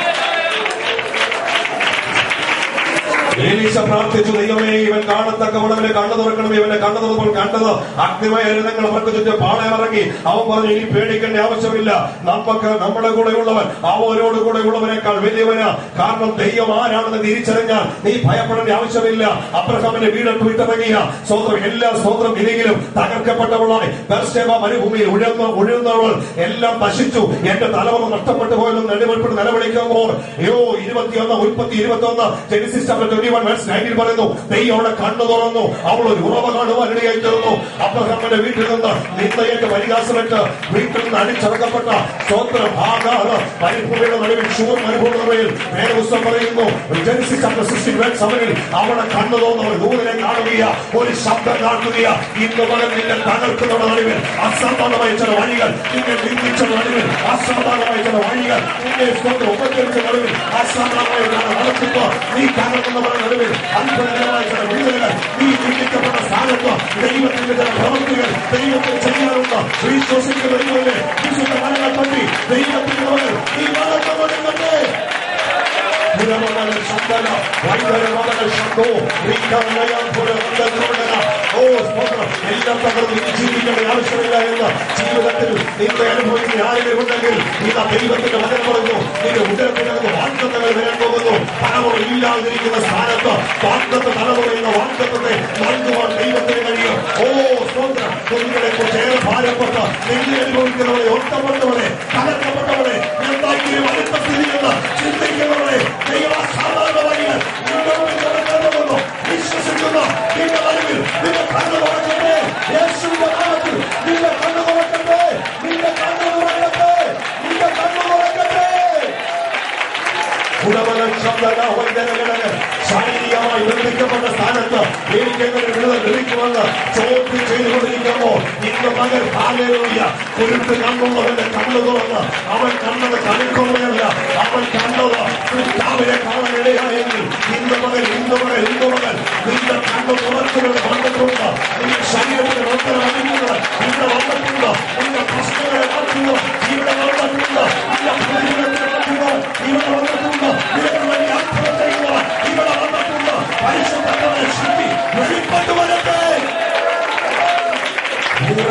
ഏലീശ പ്രാർത്ഥിച്ചു, ദൈവമേ ഇവൻ കാണത്തക്ക ഉടനെ കണ്ണു തുറക്കണം. ഇവനെ കണ്ണു തുറന്നപ്പോൾ കണ്ടത് അഗ്നിമയ രഥങ്ങൾ അവർക്ക് ചുറ്റും പാളയമിറങ്ങി. അവൻ പറഞ്ഞു, ഇനി പേടിക്കേണ്ട ആവശ്യമില്ല, നമുക്ക് നമ്മുടെ കൂടെ ഉള്ളവൻ അവരോട് കൂടെ ഉള്ളവനേക്കാൾ വലിയവന്. കാരണം ദൈവം ആരാണെന്ന് തിരിച്ചറിഞ്ഞാൽ നീ ഭയപ്പെടേണ്ട ആവശ്യമില്ല. അബ്രഹാമിന്റെ വീടിട്ട് വിട്ടിറങ്ങിയ സ്തോത്രം എല്ലാ സ്തോത്രം ഇല്ലെങ്കിലും തകർക്കപ്പെട്ടവളായി ബേർശേബ മരുഭൂമിയിൽ ഉഴുന്നവൾ എല്ലാം നശിച്ചു. എന്റെ തലമുറ നഷ്ടപ്പെട്ടു പോയതെന്ന് നെടുവെൾപ്പെട്ട് നിലവിളിക്കുമ്പോൾ 21 ഉൽപ്പത്തി 21 ജെനസിസ് ചാപ്റ്റർ 21 21:19 പറയുന്നു, ദൈവം അവളുടെ കണ്ണു തുറന്നു, അവൾ ഒരു ഉറവ കാണുവാൻ ഇടയായി തീർന്നു. അബ്രഹാമിന്റെ വീട്ടിൽ നിന്ന് നിന്നയേറ്റ് പരിഹാസമേറ്റ് വീട്ടിൽ നിന്ന് അടിച്ചിറക്കപ്പെട്ട സ്വന്തം മരുഭൂമിയുടെ നടുവിൽ ഷൂർ മരുഭൂമിയിൽ വേദപുസ്തകം പറയുന്നു, ജെനസിസ് ചാപ്റ്റർ 16:7 അവളെ കണ്ണു തുറന്നു ഒരു ദൂതനെ കാണുകയ, ഒരു ശബ്ദം കാണുകയ. ഇന്ന് പകൽ നിന്നെ തകർക്കുന്നവരുടെ നടുവിൽ അസാധാരണമായ ചില വഴികൾ, നിന്നെ നിന്ദിച്ച നടുവിൽ അസാധാരണമായ ചില വഴികൾ, നിന്നെ സ്വന്തം ഉപദ്രവിച്ച നടുവിൽ അസാധാരണമായ നടത്തുമ്പോൾ നീ തകർക്കുന്നവരുടെ നടുവിൽ അത്ഭുതകരമായ ചില വീടുകൾ, നീ നിന്ദിക്കപ്പെട്ട സ്ഥാനത്ത് ദൈവത്തിന്റെ ചില പ്രവൃത്തികൾ ദൈവത്തിൽ ചെയ്യാറുണ്ട്. വിശ്വസിക്കുന്ന ദൈവമേ, വിശുദ്ധ മലകൾ പറ്റി ദൈവത്തിന്റെ മകൾ ഈ വളർന്നുകൊണ്ടിരുന്നേ എല്ലാം തകർന്ന് ജീവിക്കേണ്ട ആവശ്യമില്ല എന്ന് ജീവിതത്തിൽ നിങ്ങളെ അനുഭവിക്കുന്ന ആരെങ്കിലും ഉണ്ടെങ്കിൽ ഇതാ ദൈവത്തിന്റെ വചനം പറഞ്ഞു, നിന്റെ ഉദരത്തിനകത്ത് വാഗ്ദത്തങ്ങൾ വരാൻ പോകുന്നു. തലമുറ ഇല്ലാതിരിക്കുന്ന സ്ഥാനത്ത് വാഗ്ദത്ത തലമുറ എന്ന വാഗ്ദത്തത്തെ നൽകുവാൻ ദൈവത്തിന് കഴിയും. സ്തോത്രം. നിങ്ങളെ കുറിച്ച് ഏറെ ഭാരപ്പെട്ട നിങ്ങളെ അനുഭവിക്കുന്നവരെ, ഒറ്റപ്പെട്ടവരെ, തകർക്കപ്പെട്ടവരെ, എന്തായാലും അടുത്ത സ്ഥിതി എന്ന് ചിന്തിക്കുന്നവരെ ദൈവസാധാരണമായി വിശ്വസിക്കുന്ന നിന്റെ അറിവിൽ നിന്റെ കണ്ണു തുറക്കട്ടെ. യേശുവിന്റെ നാമത്തിൽ നിന്റെ കണ്ണു തുറക്കട്ടെ, നിന്റെ കണ്ണു തുറക്കട്ടെ, നിന്റെ കണ്ണു തുറക്കട്ടെ. ശാരീരികമായി ബന്ധിക്കപ്പെട്ട സ്ഥാനത്ത് എനിക്കെങ്ങനെ വിടുതൽ ലഭിക്കുമെന്ന് ചോദ്യം ചെയ്തുകൊണ്ടിരിക്കുമ്പോൾ ഇന്ന് മകൻ ഹല്ലേലൂയ കുരുത്ത് കണ്ണുള്ളവന്റെ കണ്ണു തുറന്ന് അവൻ കണ്ണത് കണിക്കൊള്ളയല്ല, അവൻ കണ്ണത് കർത്താവിനെ കാണാനിടയായെങ്കിൽ ഇന്ന് മകൻ നിന്റെ കണ്ണു തുറക്കുന്നത് വന്നിട്ടുണ്ട്. നിന്റെ ശരീരത്തിന് വസ്ത്രം അണിക്കുന്നത് ഇവിടെ വന്നിട്ടുണ്ട്. നിന്റെ പ്രശ്നങ്ങളെ മാറ്റുന്നത് ഇവിടെ വന്നിട്ടുണ്ട്. നിന്റെ പ്രതികൂലത്തെ മാറ്റുന്നത് ഇവിടെ വന്നിട്ടുണ്ട്. ഇവിടെ യാത്ര ചെയ്യുന്നത് ഇവിടെ വന്നിട്ടുണ്ട്. പരിശുദ്ധമായ ശക്തി വെളിപ്പെട്ടു വരട്ടെ. ഇന്ന്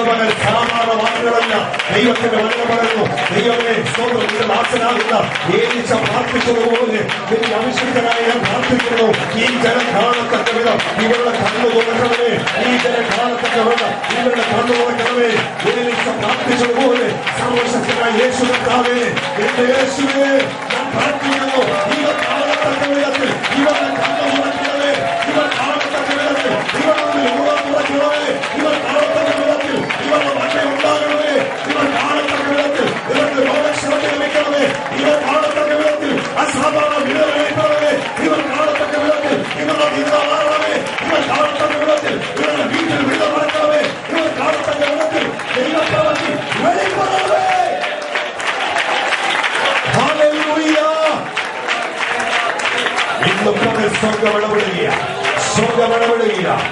മകൻ സാധാരണ വാക്കുകളല്ല, ദൈവത്തിന്റെ വചനം പറയുന്നു. ദൈവമേ സ്തോത്രം, നിന്റെ ദാസനാകുന്ന ഏലീശ പ്രാർത്ഥിച്ചതുപോലെ നിന്റെ അഭിഷിക്തനായ ഞാൻ പ്രാർത്ഥിക്കുന്നു. ഈ ജനം കാണത്തക്ക വിധം ഇവരുടെ കണ്ണു തുറക്കണമേ, ഈ ജനം കാണത്തക്ക വിധം ഇവരുടെ കണ്ണു തുറക്കണമേ. ഏലീശ പ്രാർത്ഥിച്ചതുപോലെ സർവശക്തനായ യേശു കർത്താവേ, എന്റെ യേശുവേ ഞാൻ പ്രാർത്ഥിക്കുന്നു. ഇവർ കാണത്തക്ക വിധത്തിൽ ഇവരുടെ കണ്ണു തുറക്കണമേ, ഇവർ കാണത്തക്ക വിധത്തിൽ ഇവരുടെ ഉറവ് തുറക്കണമേ, ഇവർ കാണത്തക്ക വിധത്തിൽ ഇവരുടെ മണ്ണ ഉണ്ടാകണമേ, ഇവർ കാണത്തക്ക വിധത്തിൽ ഇവർക്ക് രോഗക്ഷമത ലഭിക്കണമേ, ഇവർ കാണത്തക്ക വിധത്തിൽ അസാധാരണ വിടുതൽ ലഭിക്കണമേ, ഇവർ കാണത്തക്ക വിധത്തിൽ ഇവരുടെ നിന്ദ മാറണമേ, ഇവർ കാണത്തക്ക വിധത്തിൽ ഇവരുടെ വീട്ടിൽ വിടുതൽ നടക്കണമേ, ഇവർ കാണത്തക്ക വിധത്തിൽ ദൈവപ്രവൃത്തി വെളിപ്പെടണമേ. ഹല്ലേലൂയ. ഇന്ന് പകൽ സ്വർഗ്ഗം ഇടപെടുകയാണ്, സ്വർഗ്ഗം ഇടപെടുകയാണ്,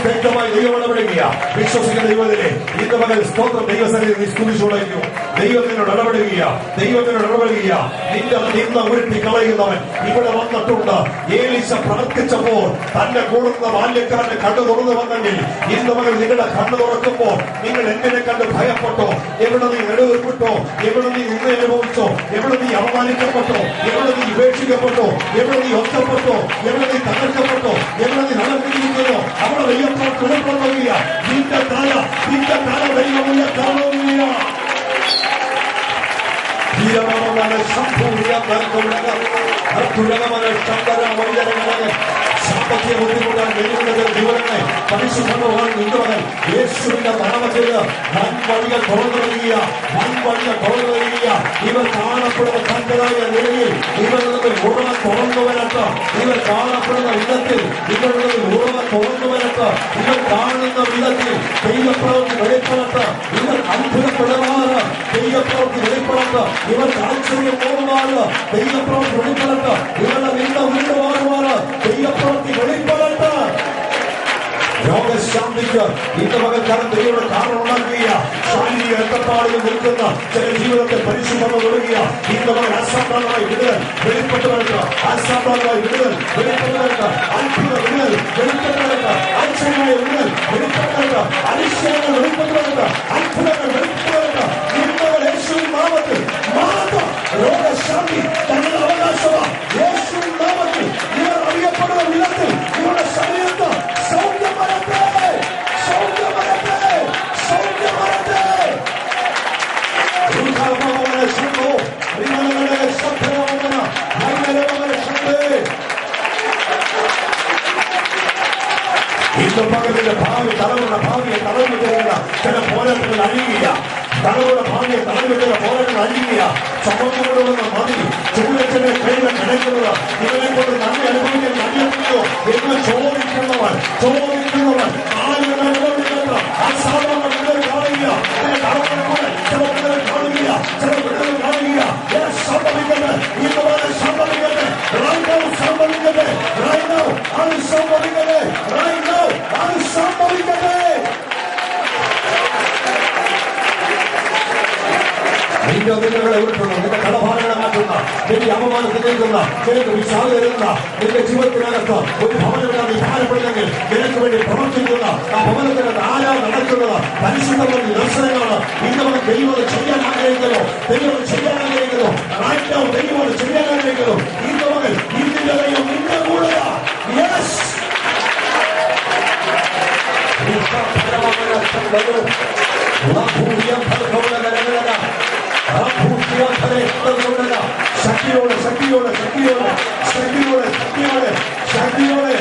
വ്യക്തമായി ദൈവം ഇടപെടുകയാണ്. വിശ്വസിക്കുന്ന ദൈവത്തിലെ ഇന്ന് പകൽ സ്തോത്രം ദൈവസന്നിധി നീ സ്തുതിച്ചുടങ്ങും. ദൈവത്തിനോട് ഇടപെടുകയാണ്, ദൈവത്തിനോട് ഇടപെടുകയാണ്. നിന്റെ നിന്ന് ഉരുട്ടി കളയുന്നവൻ ഇവിടെ വന്നിട്ടുണ്ട്. ഏലീശ പ്രാർത്ഥിച്ചപ്പോൾ തന്റെ കൂടുന്ന ബാല്യക്കാരന്റെ കണ്ണു തുറന്നു വന്നെങ്കിൽ ഇന്ന് മകൾ നിങ്ങളുടെ കണ്ണു തുറക്കുമ്പോൾ നിങ്ങൾ എങ്ങനെ കണ്ട് ഭയപ്പെട്ടോ, എവിടെ നീ നെടുവിൽപ്പെട്ടോ, എവിടെ നീ നിന്ന് അനുഭവിച്ചോ, എവിടെ നീ അപമാനിക്കപ്പെട്ടോ, എവിടെ നീ ഉപേക്ഷിക്കപ്പെട്ടോ, എവിടെ നീ ഒറ്റപ്പെട്ടോ, എവിടെ നീ തകർക്കപ്പെട്ടോ, എവിടെ നീ നടന്നിരിക്കുന്നു, അവിടെ ദൈവത്തോട് തുണപ്പെടുകയ. നിന്റെ തല ദൈവമില്ല കാണുകയ. സാമ്പത്തിക ബുദ്ധിമുട്ടാണ് വെല്ലുവിളികൾ വിവരങ്ങളെ പരിശുദ്ധമാണ്. നിന്നുമകൻ യേശുവിന്റെ നാമത്തിൽ വൻവഴികൾ തുറന്നു വരിക, വൻവഴികൾ തുറന്നു വരിക. ഇവർ കാണപ്പെടുന്ന തന്റേതായ നിലയിൽ ഇവരുടെ ഉറവ തുറന്നു വരട്ടെ. ഇവർ കാണപ്പെടുന്ന വിധത്തിൽ ഇവരുടെ ഉറവ തുറന്നു വരട്ടെ. ഇവർ കാണുന്ന വിധത്തിൽ ദൈവപ്രവൃത്തി വെളിപ്പെടട്ടെ. ഇവർ അത്ഭുതപ്പെടുമാറ് ദൈവപ്രവൃത്തി വെളിപ്പെടട്ടെ. ഇവർ ആശ്ചര്യം പോകുമാറ് ദൈവപ്രവൃത്തി വെളിപ്പെടട്ടെ. ഇവരുടെ നിന്ന വീണ്ടുമാറുമാറ് ദൈവപ്രവൃത്തി വെളിപ്പെടട്ടെ. രോഗശാന്തിക്ക് ഇന്ന് പകൽക്കാലം ദൈവയുടെ കാരണം ഉണ്ടാക്കുകയ. ശാരീരിക രക്തപ്പാടുകൾ നിൽക്കുന്ന ചില ജീവിതത്തെ പരിശുദ്ധം തുടങ്ങിയ ഇന്ന് പകൽ അസാധാരണമായി വിടുതൽ വെളിപ്പെട്ടു വരട്ടെ. അസാധാരണമായി വിടുതൽ വെളിപ്പെട്ടു വരട്ടെ. അത്ഭുത വിടുതൽ വെളിപ്പെട്ടു വരട്ടെ. ആശ്ചര്യമായ വിടുതൽ വെളിപ്പെട്ടു വരട്ടെ. അതിശയങ്ങൾ വെളിപ്പെട്ടു വരട്ടെ. അത്ഭുതങ്ങൾ വെളിപ്പെട്ടു വരട്ടെ. ഇന്നവർ യേശുവിൻ നാമത്തിൽ മാത്രം രോഗശാന്തി തങ്ങളുടെ അവകാശമാണ്. യേശുവിൻ നാമത്തിൽ ഇവർ അറിയപ്പെടുന്ന വിധത്തിൽ ഇവരുടെ ശരീരത്ത് സൗഖ്യം വരട്ടെ, സൗഖ്യം വരട്ടെ, സൗഖ്യം വരട്ടെ. പോരാട്ടങ്ങൾ അഴിയുക. തങ്ങളുടെ ഭാവിയെ തലവിട്ടുള്ള പോരാട്ടങ്ങൾ അഴിയുക. സമൂഹത്തോടുള്ള മതി ചൂരത്തിന്റെ കയ്യിൽ കിടക്കുന്നത് ഇവരെ കൊണ്ട് നന്ദി അനുഭവിക്കാൻ കഴിയുമോ എന്ന് ചോദിക്കുന്നവൻ ആളുകൾ അനുഭവിക്കുന്ന അസാധാരണ വിടുതൽ കാണുക. ചില വിടുതൽ കാണുക, ചില വിടുതൽ കാണുക. സംഭവിക്കട്ടെ, ഇതുപോലെ സംഭവിക്കട്ടെ, സംഭവിക്കട്ടെ, അത് സംഭവിക്കട്ടെ, അത് സംഭവിക്കട്ടെ. നിന്റെ ഒന്നുകളെ ഉരുട്ടുന്നു, നിന്റെ കടഭാരങ്ങളെ മാറ്റുന്ന, നിന്റെ അപമാനത്തിൽ നിൽക്കുന്ന, നിനക്ക് വിശാല തരുന്ന, നിന്റെ ജീവിതത്തിനകത്ത് ഒരു ഭവനമില്ലാതെ ഭാരപ്പെടുന്നെങ്കിൽ നിനക്ക് വേണ്ടി പ്രവർത്തിക്കുന്ന ആ ഭവനത്തിനകത്ത് ആരാ നടക്കുന്നത് പരിശുദ്ധമായ ദർശനങ്ങളാണ്. ഇന്നവർ ദൈവം ചെയ്യാൻ ആഗ്രഹിക്കുന്നു, ദൈവം ചെയ്യാൻ ആഗ്രഹിക്കുന്നു, ദൈവം ചെയ്യാൻ ആഗ്രഹിക്കുന്നു. ഇന്നവർ ഇതിന്റെ ദൈവം നിന്റെ കൂടെയാ. യെസ്, ശക്തിയോടെ ശക്തിയോടെ ശക്തിയോടെ ശക്തിയോടെ ശക്തിയോടെ ശക്തിയോടെ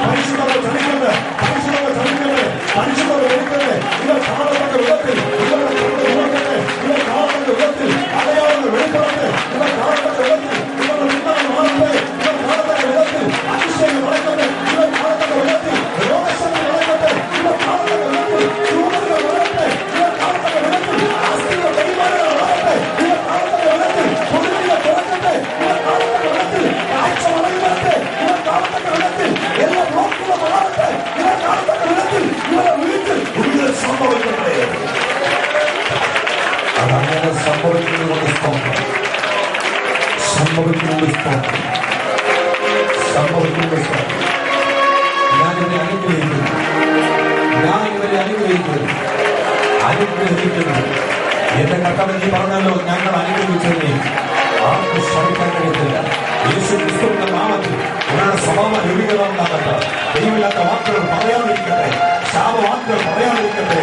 പരിശുദ്ധമ ചലിക്കട്ടെ, പരിശുദ്ധമ ചലിക്കട്ടെ, പരിശുദ്ധമ വെളിക്കട്ടെ. ഇവർ കാണപ്പെട്ട വിധത്തിൽ, ഇവരുടെ വിളക്കട്ടെ, ഇവർ കാണപ്പെട്ട വിധത്തിൽ അടയാളങ്ങൾ വെളിപ്പെടട്ടെ. ഇവർ കാണപ്പെട്ട വിധത്തിൽ ഇവരുടെ നിന്ദനം മാറട്ടെ. ഇവർ കാണപ്പെട്ട വിധത്തിൽ അതിശയം വളരട്ടെ. ഇവർ കാണപ്പെട്ട വിധത്തിൽ രോഗശക്തി വളരട്ടെ. ഇവർ കാണപ്പെട്ട വിധത്തിൽ ചൂടുകൾ വളരട്ടെ. ഇവർ കാണപ്പെട്ട വിധത്തിൽ ആസ്തിയുടെ വരുമാനങ്ങൾ വളരട്ടെ. ഇവർ കാണപ്പെട്ട വിധത്തിൽ പൊതുവിനെ തുറക്കട്ടെ. ഇവർ കാണപ്പെട്ട വിധത്തിൽ കാഴ്ച വളരട്ടെ. ഇവർ കാണപ്പെട്ട വിധത്തിൽ എല്ലാ ബ്ലോക്കുകളും വളരട്ടെ. ഇവർ കാണപ്പെട്ട വിധത്തിൽ ഇവരുടെ വീട്ടിൽ കൂടുതൽ സംഭവിക്കട്ടെ. അതങ്ങനെ സംഭവിക്കുന്നത് ഞാനിവരെ അനുഗ്രഹിക്കുന്നു. എന്റെ കർത്താവ് നീ പറഞ്ഞല്ലോ, ഞങ്ങൾ അനുഗ്രഹിച്ചതിനെ ആർക്കും ശ്രമിക്കാൻ കഴിയത്തില്ല. യേശു ക്രിസ്തുവിന്റെ നാമത്തിൽ ഒരാളുടെ സ്വഭാവ രൂപീകരണം ഉണ്ടാകട്ടെ. ദൈവമില്ലാത്ത വാക്കുകൾ പറയാതിരിക്കട്ടെ, ശാപവാക്കുകൾ പറയാതിരിക്കട്ടെ,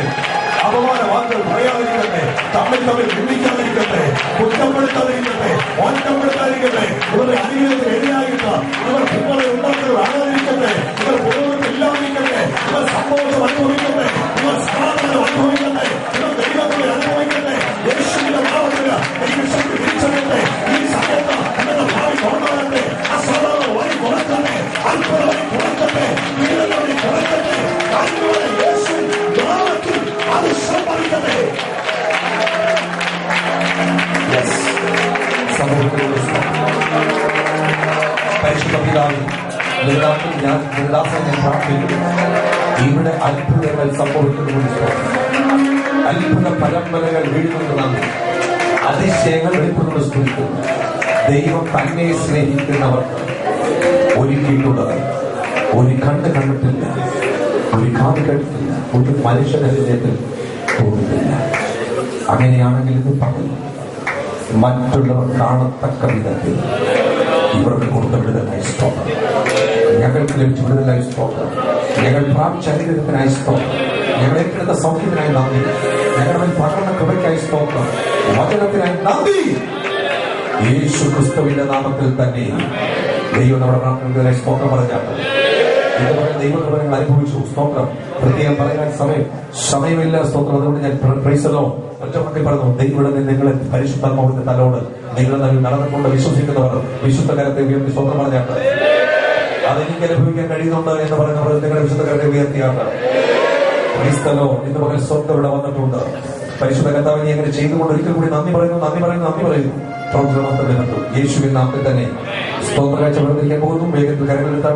അപമാന വാക്കുകൾ പറയാതിരിക്കട്ടെ, തമ്മിൽ നിന്ദിക്കാതിരിക്കട്ടെ, കുറ്റപ്പെടുത്താതിരിക്കട്ടെ, ഒറ്റപ്പെടുത്താതിരിക്കട്ടെ. ഇവരുടെ അനുഗ്രഹത്തിന് എതിരായിട്ട് ഇവർ കുട്ടികളെ ഉണ്ടാക്കുന്നവരാകാതിരിക്കട്ടെ, ഇവർ പുരോഗതി ഇല്ലാതിരിക്കട്ടെ, ഇവർ സന്തോഷം അനുഭവിക്കട്ടെ, ഇവർ സമാധാനം അനുഭവിക്കട്ടെ, ഇവർ ദൈവത്തെ അനുഭവിക്കട്ടെ. യേശുവിന്റെ നാമത്തിൽ എനിക്ക് ശക്തി തിരിച്ചറിയട്ടെ. ഈ സമയത്ത് എന്റെ ഭാവി കൊണ്ടുവരട്ടെ. അസാധാരണ വഴി കുറക്കട്ടെ, അത്ഭുത വഴി കുറക്കട്ടെ, വീരത വഴി കുറക്കട്ടെ. യേശു നാമത്തിൽ അത് സംഭവിക്കട്ടെ. പരിശുദ്ധ പിതാവിൽ ഞാൻ പ്രാർത്ഥിക്കുന്നു. ഇവിടെ അത്ഭുതങ്ങൾ സംഭവിക്കുന്നതുകൊണ്ട് അത്ഭുത പരമ്പരകൾ വീഴുന്നത് നന്ദി, അതിശയങ്ങൾ വെളിപ്പെടുന്നത് സ്തുതിക്കുന്നു. ദൈവം തന്നെ സ്നേഹിക്കുന്നവർക്ക് ഒരുക്കിയിട്ടുള്ളത് ഒരു കണ്ണ് കണ്ടിട്ടില്ല, ഒരു കാത് കേട്ടിട്ടില്ല, ഒരു മനുഷ്യന്റെ തോന്നിട്ടില്ല. അങ്ങനെയാണെങ്കിൽ ഇത് പറഞ്ഞു മറ്റുള്ളവർ കാണത്തക്ക വിധത്തിൽ ഇവർക്ക് കൊടുത്ത വിടുതലായി സ്തോത്രം, ഞങ്ങൾക്ക് ലഭിച്ച വിടുതലായി സ്തോത്രം, ഞങ്ങൾ പ്രാപിച്ച അനുഗ്രഹത്തിനായി സ്തോത്രം, ഞങ്ങൾ ഏറ്റെടുത്ത സൗഖ്യത്തിനായി നന്ദി, ഞങ്ങളുടെ പകർന്ന കൃപയ്ക്കായി സ്തോത്രം, വചനത്തിനായി നന്ദി. യേശു ക്രിസ്തുവിന്റെ നാമത്തിൽ തന്നെ ദൈവം നമ്മുടെ പ്രാർത്ഥനയ്ക്കെതിരായി സ്തോത്രം പറഞ്ഞാട്ട് ഇതുപോലെ ദൈവകൃപങ്ങൾ അനുഭവിച്ചു. സ്തോത്രം പ്രത്യേകം പറയാൻ സമയമില്ല. സ്തോത്രം. അതുകൊണ്ട് ഞാൻ പ്രൈസലോ ഒറ്റമട്ടിൽ പറഞ്ഞു, ദൈവം നിങ്ങളെ പരിശുദ്ധാത്മാവിന്റെ തലോട് നിങ്ങൾ നടന്നുകൊണ്ട് വിശ്വസിക്കുന്നവർ വിശുദ്ധ കരത്തെ ഉയർത്തി സ്തോത്രം പറഞ്ഞാട്ട് അതെനിക്ക് അനുഭവിക്കാൻ കഴിയുന്നുണ്ട് എന്ന് പറയുന്നവർ നിങ്ങളുടെ വിശുദ്ധ കരത്തെ ഉയർത്തിയാട്ട് ക്രൈസ്തലോ ഇന്ന് പകൽ സ്വന്തം ഇവിടെ വന്നിട്ടുണ്ട്. പരിശുദ്ധ കർത്താവിനെ അങ്ങനെ ചെയ്തുകൊണ്ട് ഒരിക്കൽ കൂടി നന്ദി പറയുന്നു. പ്രവർത്തനം യേശുവിൻ നാമത്തിൽ തന്നെ സ്തോത്ര കാഴ്ച പ്രവർത്തിക്കാൻ പോകുന്നു. വേഗത്തിൽ കരങ്ങളെടുത്ത